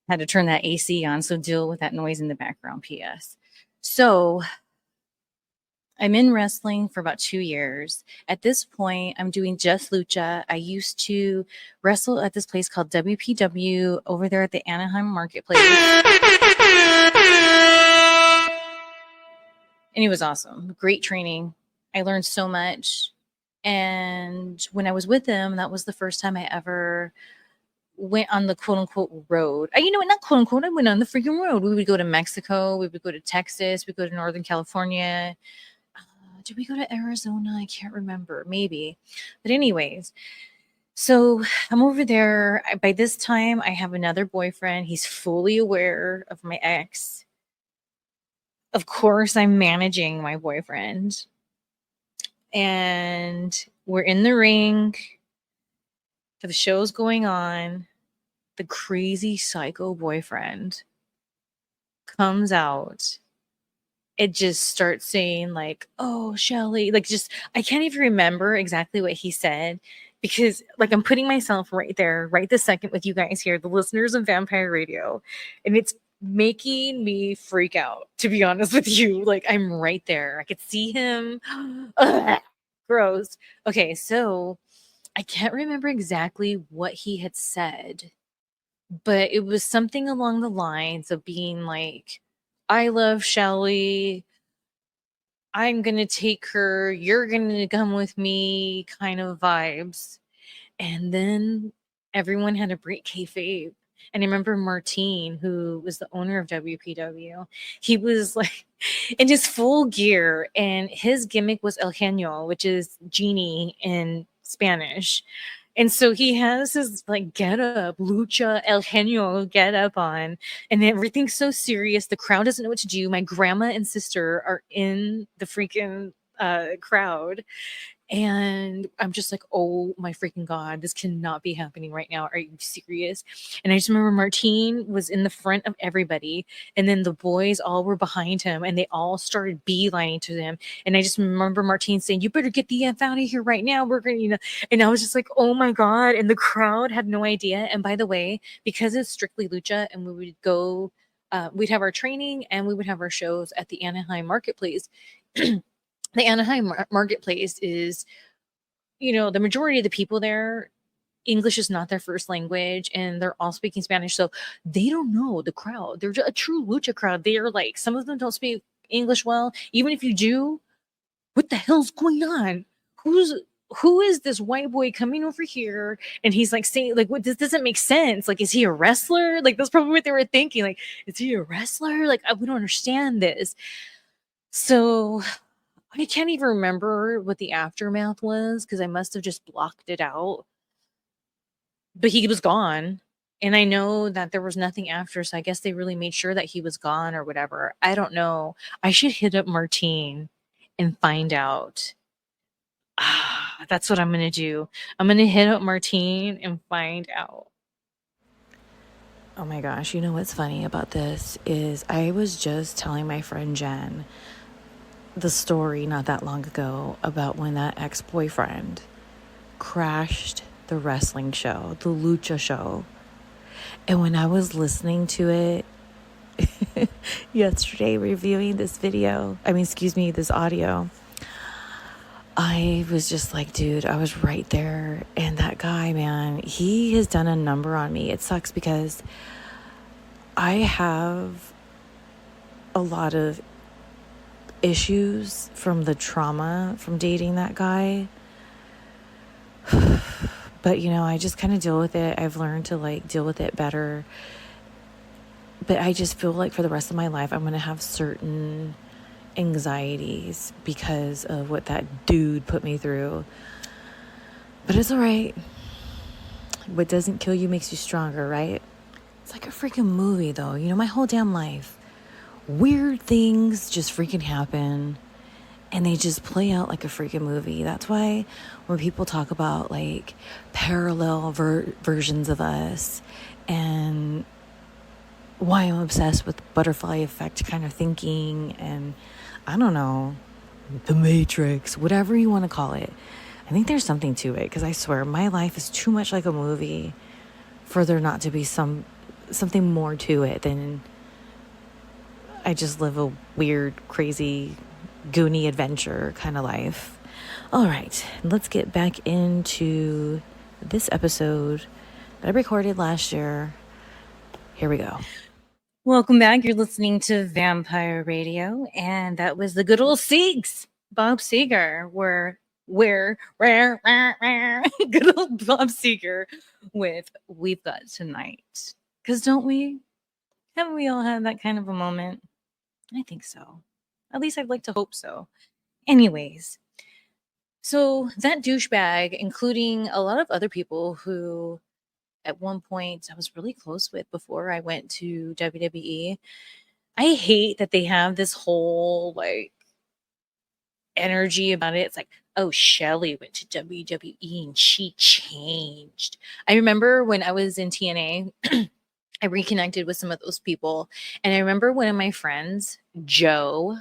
S1: Had to turn that AC on, so deal with that noise in the background, PS. So I'm in wrestling for about 2 years. At this point, I'm doing just lucha. I used to wrestle at this place called WPW over there at the Anaheim Marketplace. And it was awesome. Great training. I learned so much. And when I was with him, that was the first time I ever went on the quote unquote road. Not quote unquote, I went on the freaking road. We would go to Mexico. We would go to Texas. We'd go to Northern California. Did we go to Arizona? I can't remember. Maybe. But anyways, so I'm over there. By this time, I have another boyfriend. He's fully aware of my ex. Of course, I'm managing my boyfriend. And we're in the ring. The show's going on. The crazy psycho boyfriend comes out. It just starts saying like, oh, Shelly, like just, I can't even remember exactly what he said, because like I'm putting myself right there, right this second with you guys here, the listeners of Vampire Radio. And it's making me freak out, to be honest with you. Like I'm right there. I could see him. Ugh, gross. Okay. So
S2: I can't remember exactly what he had said, but it was something along the lines of being like, I love Shelly. I'm going to take her. You're going to come with me kind of vibes. And then everyone had to break kayfabe. And I remember Martine, who was the owner of WPW, he was like in his full gear, and his gimmick was El Genio, which is genie in Spanish. And so he has his like get up, lucha El Genio get up on, and everything's so serious. The crowd doesn't know what to do. My grandma and sister are in the freaking crowd, and I'm just like, oh my freaking God, this cannot be happening right now. Are you serious? And I just remember Martine was in the front of everybody. And then the boys all were behind him and they all started beelining to him. And I just remember Martine saying, you better get the F out of here right now. We're going to, and I was just like, oh my God. And the crowd had no idea. And by the way, because it's strictly lucha and we would go, we'd have our training and we would have our shows at the Anaheim Marketplace. The Anaheim Marketplace is, the majority of the people there, English is not their first language and they're all speaking Spanish. So they don't know the crowd. They're a true lucha crowd. They are like, some of them don't speak English well. Even if you do, what the hell's going on? Who is this white boy coming over here? And he's like saying, like, what, this doesn't make sense. Like, is he a wrestler? Like, that's probably what they were thinking. Like, is he a wrestler? Like, we don't understand this. So I can't even remember what the aftermath was because I must have just blocked it out. But he was gone. And I know that there was nothing after, so I guess they really made sure that he was gone or whatever. I don't know. I should hit up Martine and find out. That's what I'm going to do. I'm going to hit up Martine and find out.
S1: Oh my gosh, you know what's funny about this is I was just telling my friend Jen the story not that long ago about when that ex-boyfriend crashed the wrestling show, the lucha show. And when I was listening to it yesterday, reviewing this this audio, I was just like, dude, I was right there. And that guy, man, he has done a number on me. It sucks because I have a lot of issues from the trauma from dating that guy. But, I just kind of deal with it. I've learned to like deal with it better. But I just feel like for the rest of my life, I'm going to have certain anxieties because of what that dude put me through. But it's all right. What doesn't kill you makes you stronger, right? It's like a freaking movie, though. My whole damn life, weird things just freaking happen. And they just play out like a freaking movie. That's why when people talk about like parallel versions of us and why I'm obsessed with butterfly effect kind of thinking and I don't know, the Matrix, whatever you want to call it. I think there's something to it because I swear my life is too much like a movie for there not to be something more to it than I just live a weird, crazy, Goonie adventure kind of life. All right, let's get back into this episode that I recorded last year. Here we go.
S2: Welcome back. You're listening to Vampire Radio, and that was the good old Siegs, Bob Seger, good old Bob Seger with We've Got Tonight. Because don't we? Haven't we all had that kind of a moment? I think so. At least I'd like to hope so. Anyways, so that douchebag, including a lot of other people who at one point I was really close with before I went to WWE. I hate that they have this whole like energy about it. It's like, oh, Shelly went to WWE and she changed. I remember when I was in TNA, I reconnected with some of those people. And I remember one of my friends, Joe,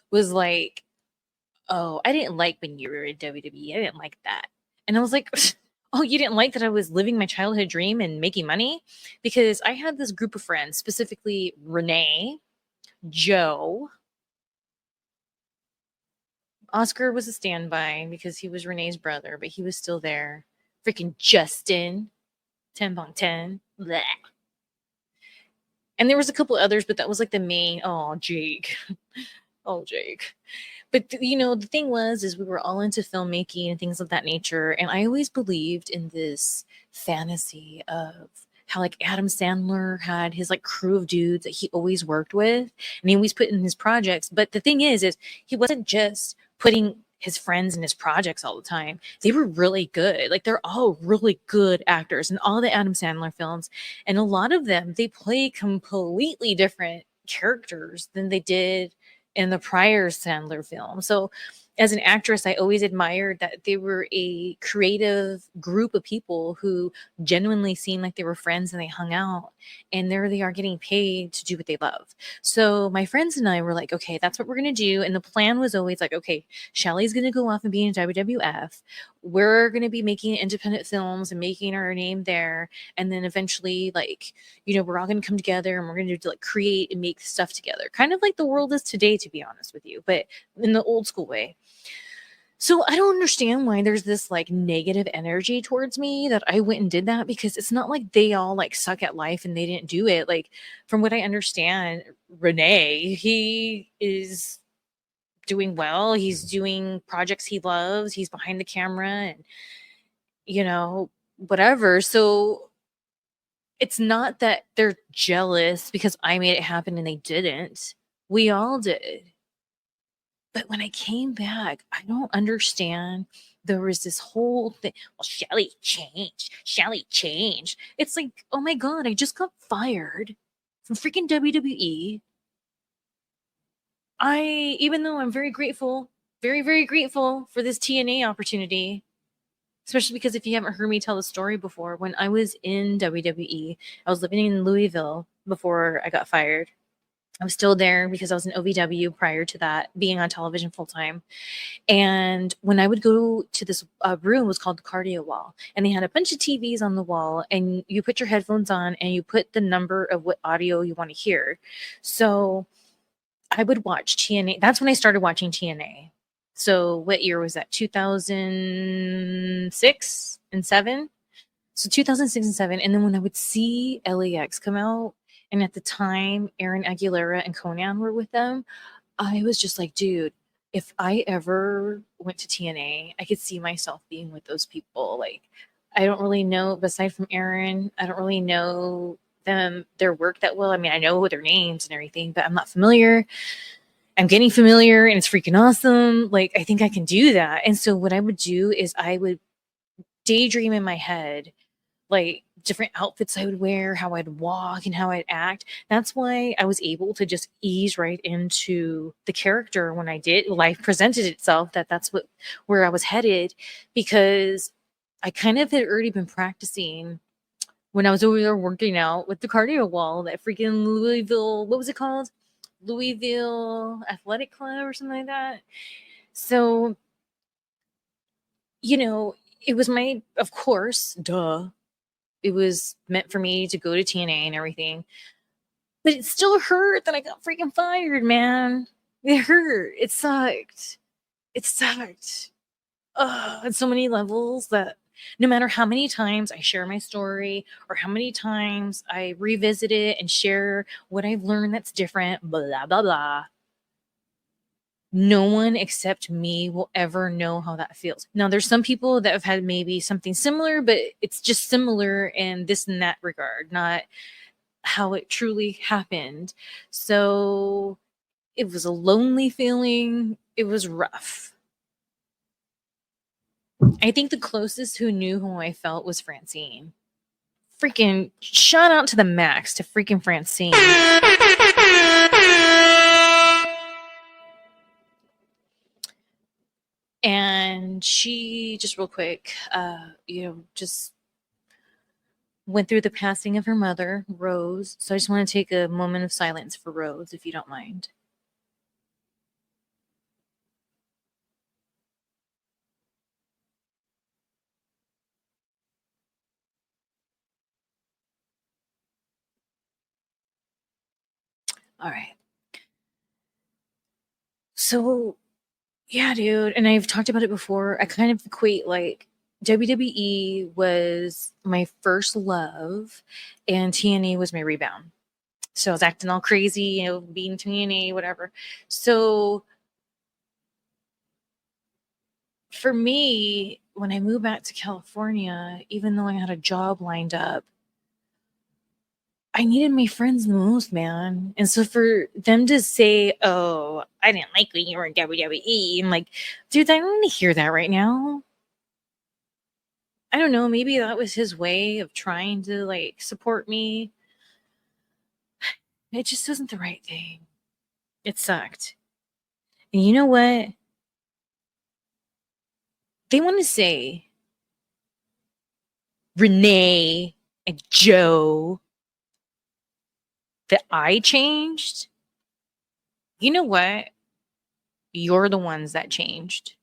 S2: was like, oh, I didn't like when you were in WWE. I didn't like that. And I was like, oh, you didn't like that I was living my childhood dream and making money? Because I had this group of friends, specifically Renee, Joe. Oscar was a standby because he was Renee's brother, but he was still there. Freaking Justin, 10/10. Bleh. And there was a couple others, but that was like the main. Oh, Jake. Oh, Jake. But the thing was, is we were all into filmmaking and things of that nature, and I always believed in this fantasy of how like Adam Sandler had his like crew of dudes that he always worked with, and he always put in his projects. But the thing is he wasn't just putting his friends in his projects all the time. They were really good. Like they're all really good actors in all the Adam Sandler films, and a lot of them they play completely different characters than they did in the prior Sandler film. So as an actress, I always admired that they were a creative group of people who genuinely seemed like they were friends and they hung out, and there they are getting paid to do what they love. So my friends and I were like, okay, that's what we're going to do. And the plan was always like, okay, Shelly's going to go off and be in WWF. We're going to be making independent films and making our name there. And then eventually, like, we're all going to come together and we're going to like create and make stuff together. Kind of like the world is today, to be honest with you, but in the old school way. So I don't understand why there's this like negative energy towards me that I went and did that, because it's not like they all like suck at life and they didn't do it. Like from what I understand, Renee, he is doing well. He's doing projects he loves. He's behind the camera and whatever. So it's not that they're jealous because I made it happen and they didn't. We all did. But when I came back, I don't understand. There was this whole thing. Well, Shelly changed. Shelly changed. It's like, oh my God, I just got fired from freaking WWE. Even though I'm very grateful, very, very grateful for this TNA opportunity, especially because if you haven't heard me tell the story before, when I was in WWE, I was living in Louisville before I got fired. I was still there because I was in OVW prior to that, being on television full time. And when I would go to this room, it was called the cardio wall, and they had a bunch of TVs on the wall, and you put your headphones on and you put the number of what audio you want to hear. So I would watch TNA. That's when I started watching TNA. So what year was that? 2006 and 7. So 2006 and 7. And then when I would see LAX come out, and at the time Aaron Aguilera and Conan were with them, I was just like, dude, if I ever went to TNA, I could see myself being with those people. Like, I don't really know, aside from Aaron, I don't really know their work that well. I mean, I know their names and everything, but I'm not familiar. I'm getting familiar and it's freaking awesome. Like, I think I can do that. And so what I would do is I would daydream in my head, like different outfits I would wear, how I'd walk, and how I'd act. That's why I was able to just ease right into the character when I did. Life presented itself that's where I was headed, because I kind of had already been practicing when I was over there working out with the cardio wall, that freaking Louisville, what was it called? Louisville Athletic Club or something like that. So, it was of course, duh, it was meant for me to go to TNA and everything. But it still hurt that I got freaking fired, man. It hurt. It sucked. It sucked. On so many levels that no matter how many times I share my story or how many times I revisit it and share what I've learned that's different, blah, blah, blah, no one except me will ever know how that feels. Now, there's some people that have had maybe something similar, but it's just similar in this and that regard, not how it truly happened. So it was a lonely feeling. It was rough. I think the closest who knew who I felt was Francine. Freaking shout out to the max to freaking Francine. And she just real quick, just went through the passing of her mother, Rose. So I just want to take a moment of silence for Rose, if you don't mind. All right. So, yeah, dude. And I've talked about it before. I kind of equate like WWE was my first love, and TNA was my rebound. So I was acting all crazy, being TNA, whatever. So for me, when I moved back to California, even though I had a job lined up, I needed my friends the most, man. And so for them to say, "Oh, I didn't like when you were in WWE," I'm like, dude, I don't want to hear that right now. I don't know. Maybe that was his way of trying to like support me. It just wasn't the right thing. It sucked. And you know what? They want to say Renee and Joe that I changed. You know what? You're the ones that changed.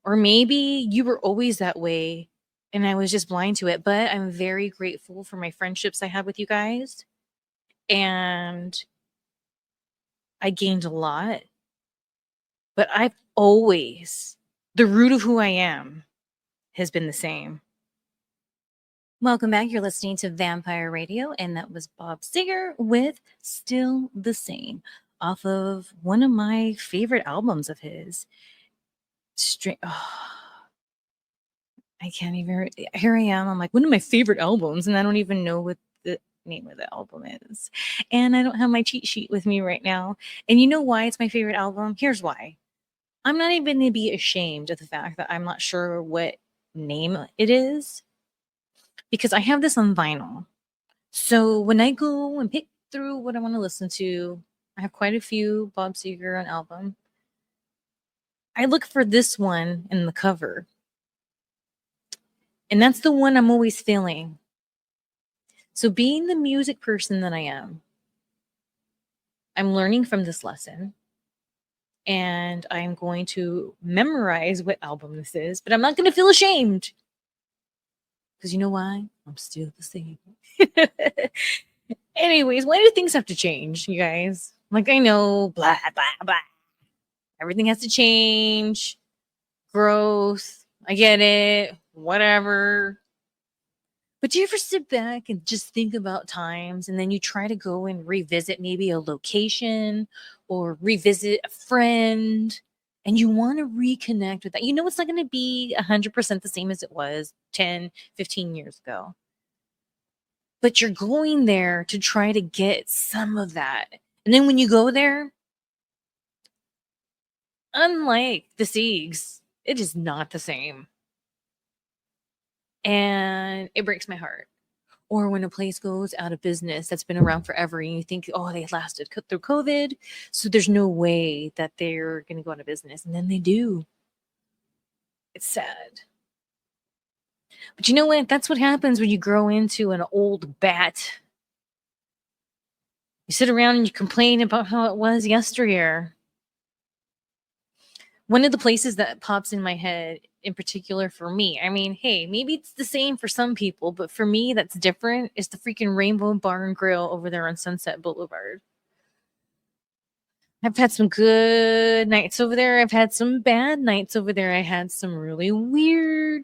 S2: Or maybe you were always that way and I was just blind to it. But I'm very grateful for my friendships I had with you guys. And I gained a lot. But I've always, the root of who I am has been the same. Welcome back. You're listening to Vampire Radio, and that was Bob Seger with Still the Same off of one of my favorite albums of his. I can't even. Here I am. I'm like, one of my favorite albums, and I don't even know what the name of the album is. And I don't have my cheat sheet with me right now. And you know why it's my favorite album? Here's why. I'm not even going to be ashamed of the fact that I'm not sure what name it is because I have this on vinyl. So when I go and pick through what I want to listen to, I have quite a few Bob Seger on album. I look for this one in the cover. And that's the one I'm always feeling. So being the music person that I am, I'm learning from this lesson. And I'm going to memorize what album this is, but I'm not going to feel ashamed. Because you know why? I'm still the same. Anyways, why do things have to change, you guys? Like, I know, blah, blah, blah. Everything has to change. Growth. I get it. Whatever. But do you ever sit back and just think about times and then you try to go and revisit maybe a location or revisit a friend and you want to reconnect with that? You know, it's not going to be 100% the same as it was 10, 15 years ago. But you're going there to try to get some of that. And then when you go there, unlike the Siegs, it is not the same. And it breaks my heart. Or when a place goes out of business that's been around forever and you think, oh, they lasted through COVID. So there's no way that they're going to go out of business. And then they do. It's sad. But you know what? That's what happens when you grow into an old bat. You sit around and you complain about how it was yesteryear. One of the places that pops in my head in particular for me, I mean, hey, maybe it's the same for some people, but for me that's different, is the freaking Rainbow Bar and Grill over there on Sunset Boulevard. I've had some good nights over there. I've had some bad nights over there. I had some really weird,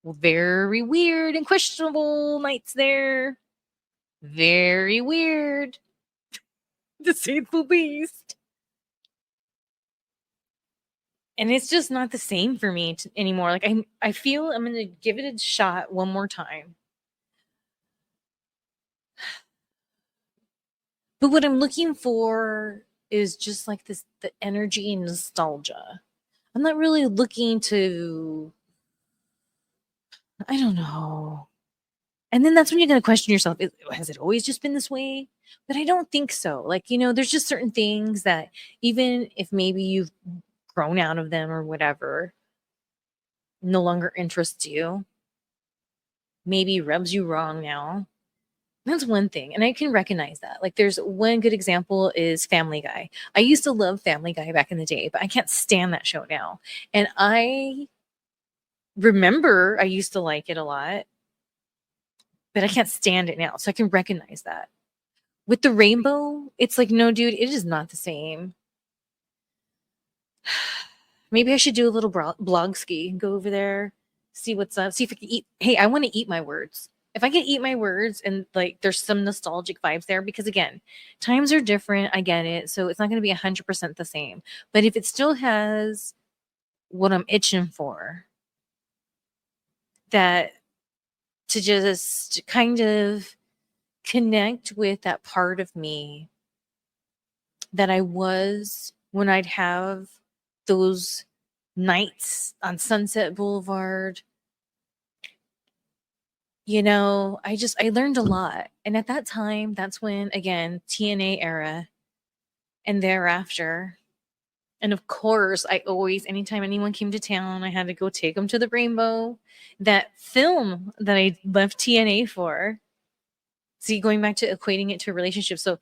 S2: very weird and questionable nights there. Very weird, to say the least. And it's just not the same for me anymore. Like I feel I'm gonna give it a shot one more time. But what I'm looking for is just like this, the energy and nostalgia. I'm not really looking to, I don't know. And then that's when you're going to question yourself, has it always just been this way? But I don't think so. Like, there's just certain things that even if maybe you've grown out of them or whatever, no longer interests you, maybe rubs you wrong now. That's one thing. And I can recognize that. Like there's one good example is Family Guy. I used to love Family Guy back in the day, but I can't stand that show now. And I remember I used to like it a lot, but I can't stand it now. So I can recognize that. With the rainbow, it's like, no, dude, it is not the same. Maybe I should do a little blog ski and go over there see what's up, see if I can eat. Hey, I want to eat my words. If I can eat my words and like there's some nostalgic vibes there, because again, times are different. I get it. So it's not going to be 100% the same. But if it still has what I'm itching for, that to just kind of connect with that part of me that I was when I'd have those nights on Sunset Boulevard. I learned a lot. And at that time, that's when, again, TNA era and thereafter. And of course, I always, anytime anyone came to town, I had to go take them to the Rainbow. That film that I left TNA for. See, going back to equating it to a relationship. So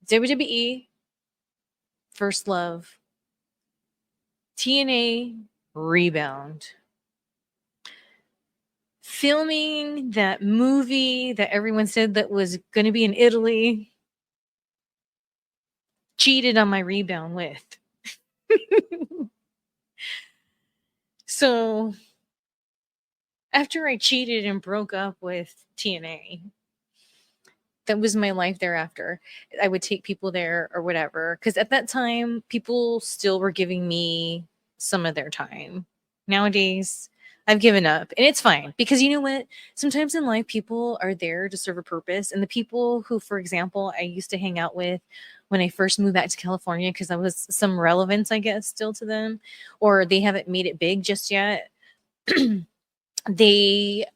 S2: WWE, First Love, TNA, Rebound. Filming that movie that everyone said that was going to be in Italy. Cheated on my rebound with. So after I cheated and broke up with TNA, that was my life thereafter. I would take people there or whatever. Because at that time, people still were giving me some of their time. Nowadays, I've given up. And it's fine. Because you know what? Sometimes in life, people are there to serve a purpose. And the people who, for example, I used to hang out with when I first moved back to California, because I was some relevance, I guess, still to them, or they haven't made it big just yet. They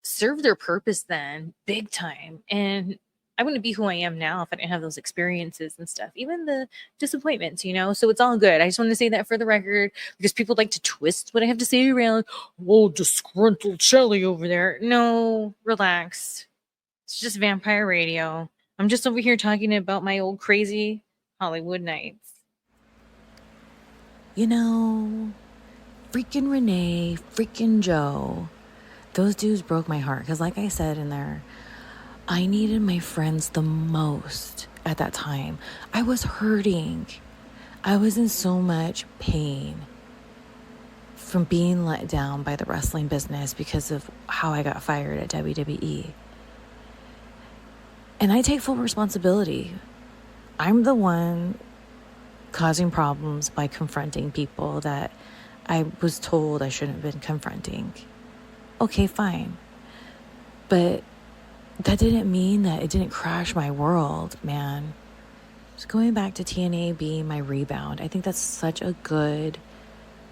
S2: serve their purpose then big time. And I wouldn't be who I am now if I didn't have those experiences and stuff, even the disappointments, so it's all good. I just want to say that for the record, because people like to twist what I have to say around, oh, disgruntled Shelly over there. No, relax. It's just vampire radio. I'm just over here talking about my old crazy Hollywood nights.
S1: Freaking Renee, freaking Joe, those dudes broke my heart. Because like I said in there, I needed my friends the most at that time. I was hurting. I was in so much pain from being let down by the wrestling business because of how I got fired at WWE. And I take full responsibility. I'm the one causing problems by confronting people that I was told I shouldn't have been confronting. Okay, fine. But that didn't mean that it didn't crash my world, man. So going back to TNA being my rebound, I think that's such a good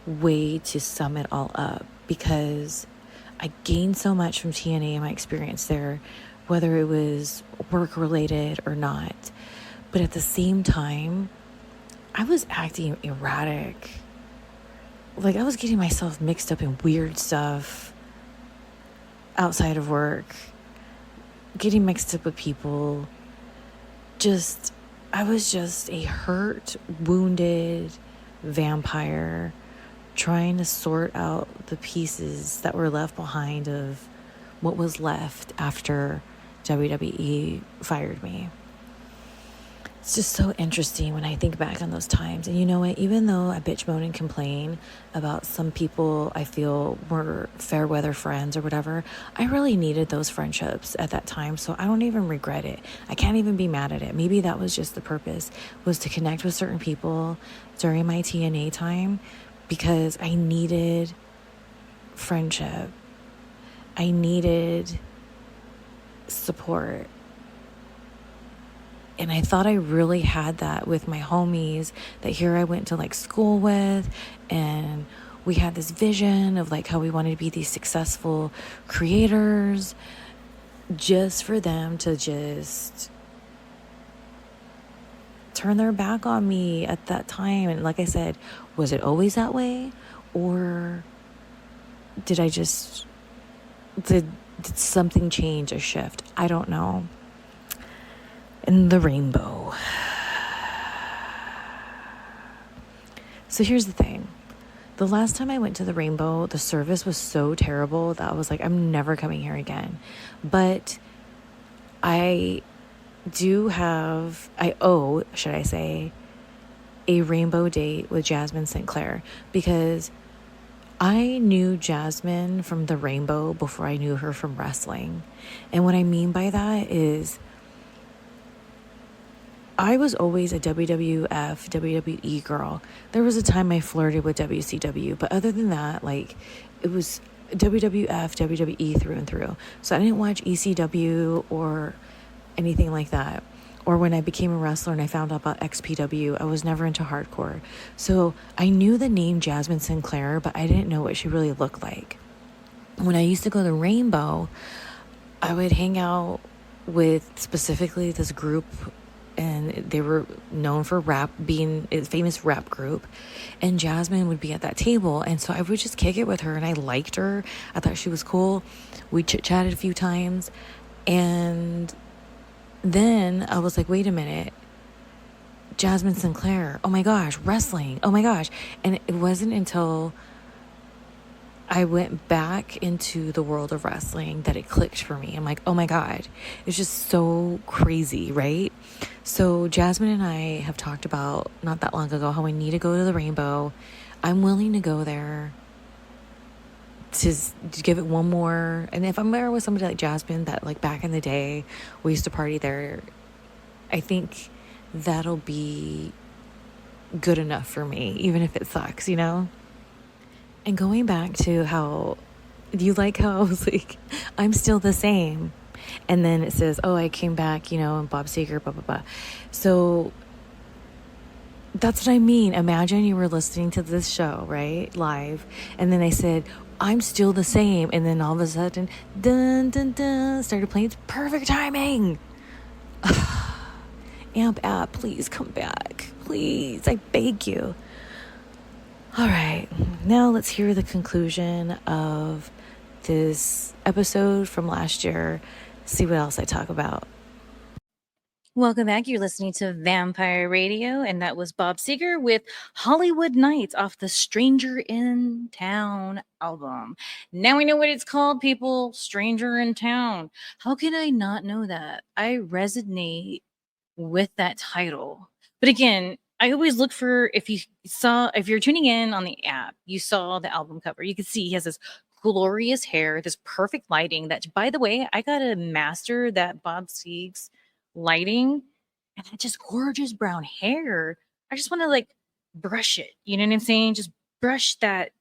S1: way to sum it all up, because I gained so much from TNA and my experience there, whether it was work related or not. But at the same time, I was acting erratic. Like, I was getting myself mixed up in weird stuff outside of work, getting mixed up with people. I was just a hurt, wounded vampire trying to sort out the pieces that were left behind of what was left after WWE fired me. It's just so interesting when I think back on those times. And you know what? Even though I bitch, moan, and complain about some people I feel were fair weather friends or whatever, I really needed those friendships at that time. So I don't even regret it. I can't even be mad at it. Maybe that was just the purpose, was to connect with certain people during my TNA time, because I needed friendship. I needed support. And I thought I really had that with my homies that here I went to like school with, and we had this vision of like how we wanted to be these successful creators, just for them to just turn their back on me at that time. And like I said, was it always that way? Or did something change, a shift? I don't know. In the Rainbow. So here's the thing. The last time I went to the Rainbow, the service was so terrible that I was like, I'm never coming here again. But I owe, should I say, a Rainbow date with Jasmine St. Clair, because I knew Jasmine from the Rainbow before I knew her from wrestling. And what I mean by that is I was always a WWF, WWE girl. There was a time I flirted with WCW, but other than that, like, it was WWF, WWE through and through. So I didn't watch ECW or anything like that. Or when I became a wrestler and I found out about XPW, I was never into hardcore. So I knew the name Jasmine Sinclair, but I didn't know what she really looked like. When I used to go to Rainbow, I would hang out with specifically this group, and they were known for rap, being a famous rap group, and Jasmine would be at that table, and so I would just kick it with her, and I liked her. I thought she was cool. We chit-chatted a few times, and then I was like, wait a minute, Jasmine Sinclair, oh my gosh, wrestling, oh my gosh. And it wasn't until I went back into the world of wrestling that it clicked for me. I'm like, oh my God, it's just so crazy, right? So Jasmine and I have talked about not that long ago how I need to go to the Rainbow. I'm willing to go there to give it one more. And if I'm there with somebody like Jasmine that, like, back in the day, we used to party there, I think that'll be good enough for me, even if it sucks, you know? And going back to how, do you like how I was like, I'm still the same? And then it says, oh, I came back, and Bob Seger, blah, blah, blah. So that's what I mean. Imagine you were listening to this show, right? Live. And then I said, I'm still the same. And then all of a sudden, dun, dun, dun, started playing. It's perfect timing. Amp app, please come back. Please, I beg you. All right, now let's hear the conclusion of this episode from last year. See what else I talk about.
S2: Welcome back. You're listening to Vampire Radio, and that was Bob Seger with Hollywood Nights off the Stranger in Town album. Now we know what it's called, people. Stranger in Town. How can I not know that? I resonate with that title. But again, I always look for, if you're tuning in on the app, you saw the album cover. You can see he has this glorious hair, this perfect lighting. That, by the way, I got to master that Bob Seger's lighting, and that just gorgeous brown hair. I just want to, like, brush it. You know what I'm saying? Just brush that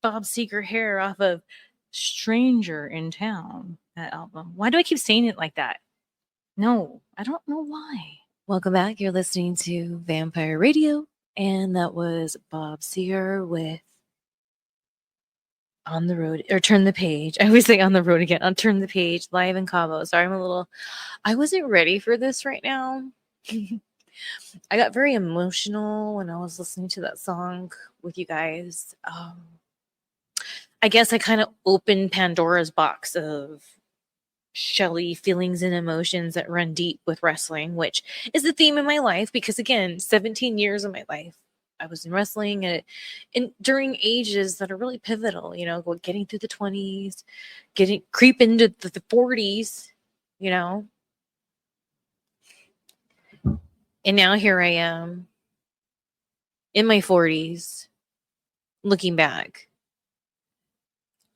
S2: Bob Seger hair off of Stranger in Town, that album. Why do I keep saying it like that? No, I don't know why.
S1: Welcome back. You're listening to Vampire Radio, and that was Bob Seger with On the Road, or Turn the Page. I always say On the Road again. On Turn the Page, live in Cabo. Sorry, I wasn't ready for this right now. I got very emotional when I was listening to that song with you guys. I guess I kind of opened Pandora's box of Shelly feelings and emotions that run deep with wrestling, which is the theme of my life, because again, 17 years of my life I was in wrestling, and during ages that are really pivotal, getting through the 20s, creep into the 40s, and now here I am in my 40s looking back,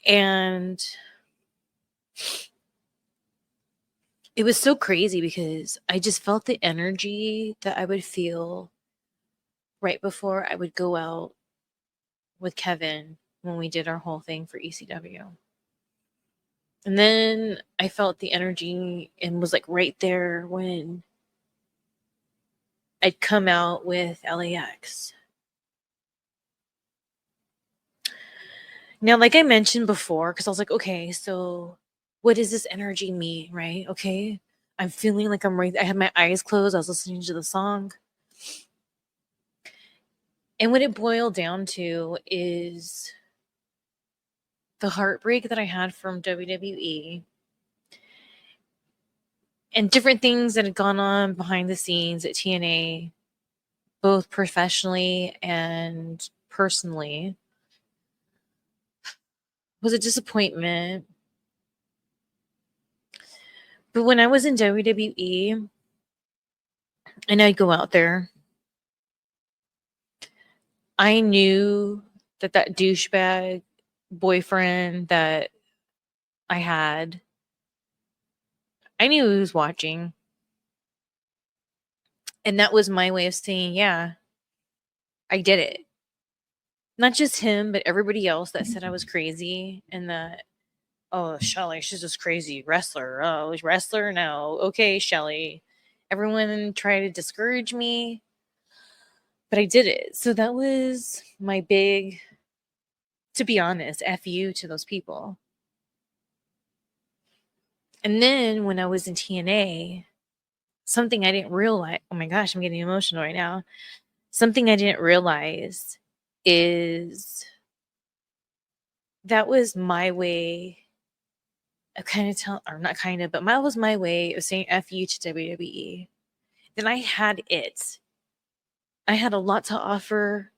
S1: and it was so crazy because I just felt the energy that I would feel right before I would go out with Kevin when we did our whole thing for ECW. And then I felt the energy and was, like, right there when I'd come out with LAX. Now, like I mentioned before, because I was like, okay, so what does this energy mean, right? Okay, I'm feeling like I'm right. I had my eyes closed. I was listening to the song. And what it boiled down to is the heartbreak that I had from WWE and different things that had gone on behind the scenes at TNA, both professionally and personally, was a disappointment. But when I was in WWE and I'd go out there, I knew that douchebag
S2: boyfriend that I had, I knew he was watching. And that was my way of saying, yeah, I did it. Not just him, but everybody else that said I was crazy and that, oh, Shelly, she's just crazy. Wrestler. Oh, wrestler? No. Okay, Shelly. Everyone tried to discourage me, but I did it. So that was my big, to be honest, F you to those people. And then when I was in TNA, something I didn't realize, oh my gosh, I'm getting emotional right now. Something I didn't realize is that was my way of kind of telling, or not kind of, but that was my way of saying F you to WWE. Then I had it. I had a lot to offer,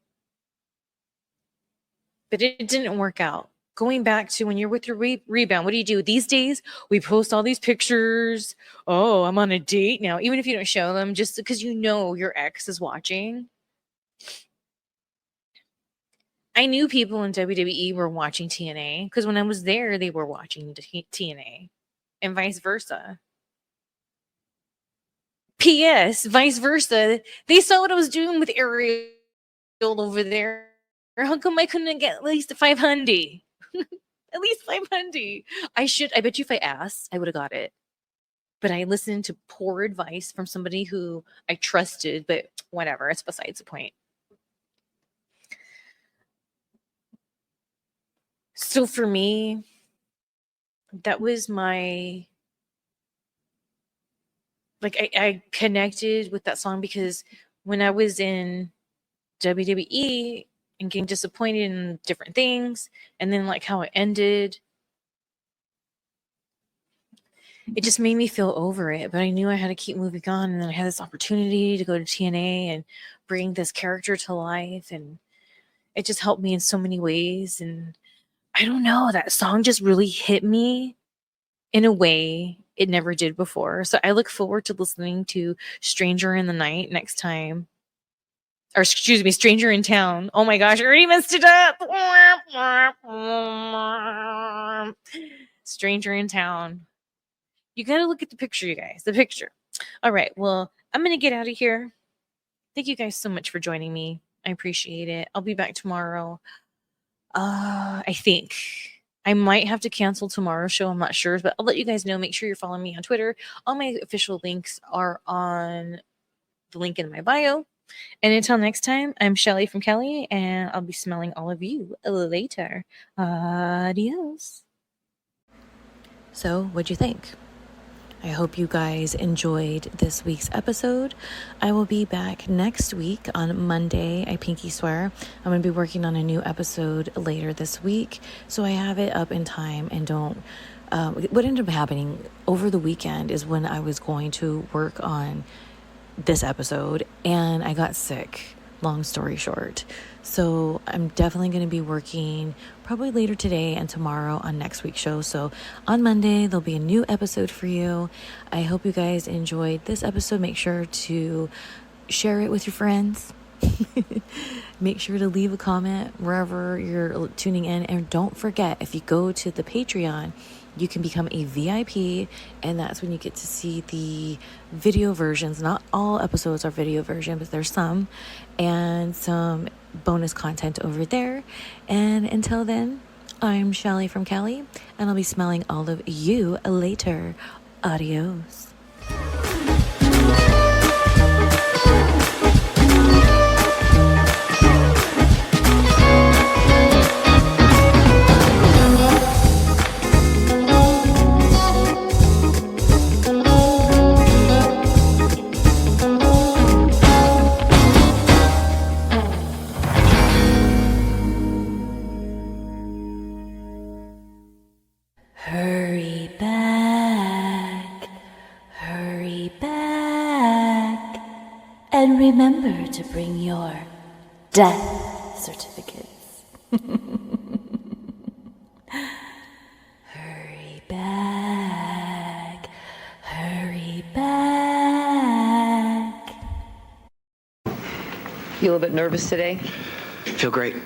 S2: but it didn't work out. Going back to when you're with your rebound, what do you do? These days, we post all these pictures. Oh, I'm on a date now. Even if you don't show them, just because you know your ex is watching. I knew people in WWE were watching TNA because when I was there, they were watching TNA and vice versa. P.S. Vice versa. They saw what I was doing with Ariel over there. How come I couldn't get at least 500? At least 500. I bet you if I asked, I would have got it. But I listened to poor advice from somebody who I trusted, but whatever, it's besides the point. So for me, that was my, like, I connected with that song because when I was in WWE and getting disappointed in different things, and then like how it ended, it just made me feel over it. But I knew I had to keep moving on, and then I had this opportunity to go to TNA and bring this character to life, and it just helped me in so many ways. And I don't know, that song just really hit me in a way it never did before. So I look forward to listening to Stranger in the Night next time. Or excuse me, Stranger in Town. Oh my gosh, I already messed it up. Stranger in Town. You gotta look at the picture, you guys. The picture. All right, well, I'm gonna get out of here. Thank you guys so much for joining me. I appreciate it. I'll be back tomorrow. I think I might have to cancel tomorrow's show. I'm not sure, but I'll let you guys know. Make sure you're following me on Twitter. All my official links are on the link in my bio. And until next time, I'm Shelly from Kelly, and I'll be smelling all of you later. Adios.
S1: So, what'd you think? I hope you guys enjoyed this week's episode. I will be back next week on Monday. I pinky swear. I'm going to be working on a new episode later this week, so I have it up in time and don't. What ended up happening over the weekend is when I was going to work on this episode and I got sick. Long story short. So I'm definitely going to be working probably later today and tomorrow on next week's show. So on Monday, there'll be a new episode for you. I hope you guys enjoyed this episode. Make sure to share it with your friends. Make sure to leave a comment wherever you're tuning in. And don't forget, if you go to the Patreon, you can become a VIP, and that's when you get to see the video versions. Not all episodes are video version, but there's some, and some bonus content over there. And until then, I'm Shelly from Cali, and I'll be smelling all of you later. Adios. Hurry back, and remember to bring your death certificates. Hurry back.
S3: You a little bit nervous today?
S4: Feel great.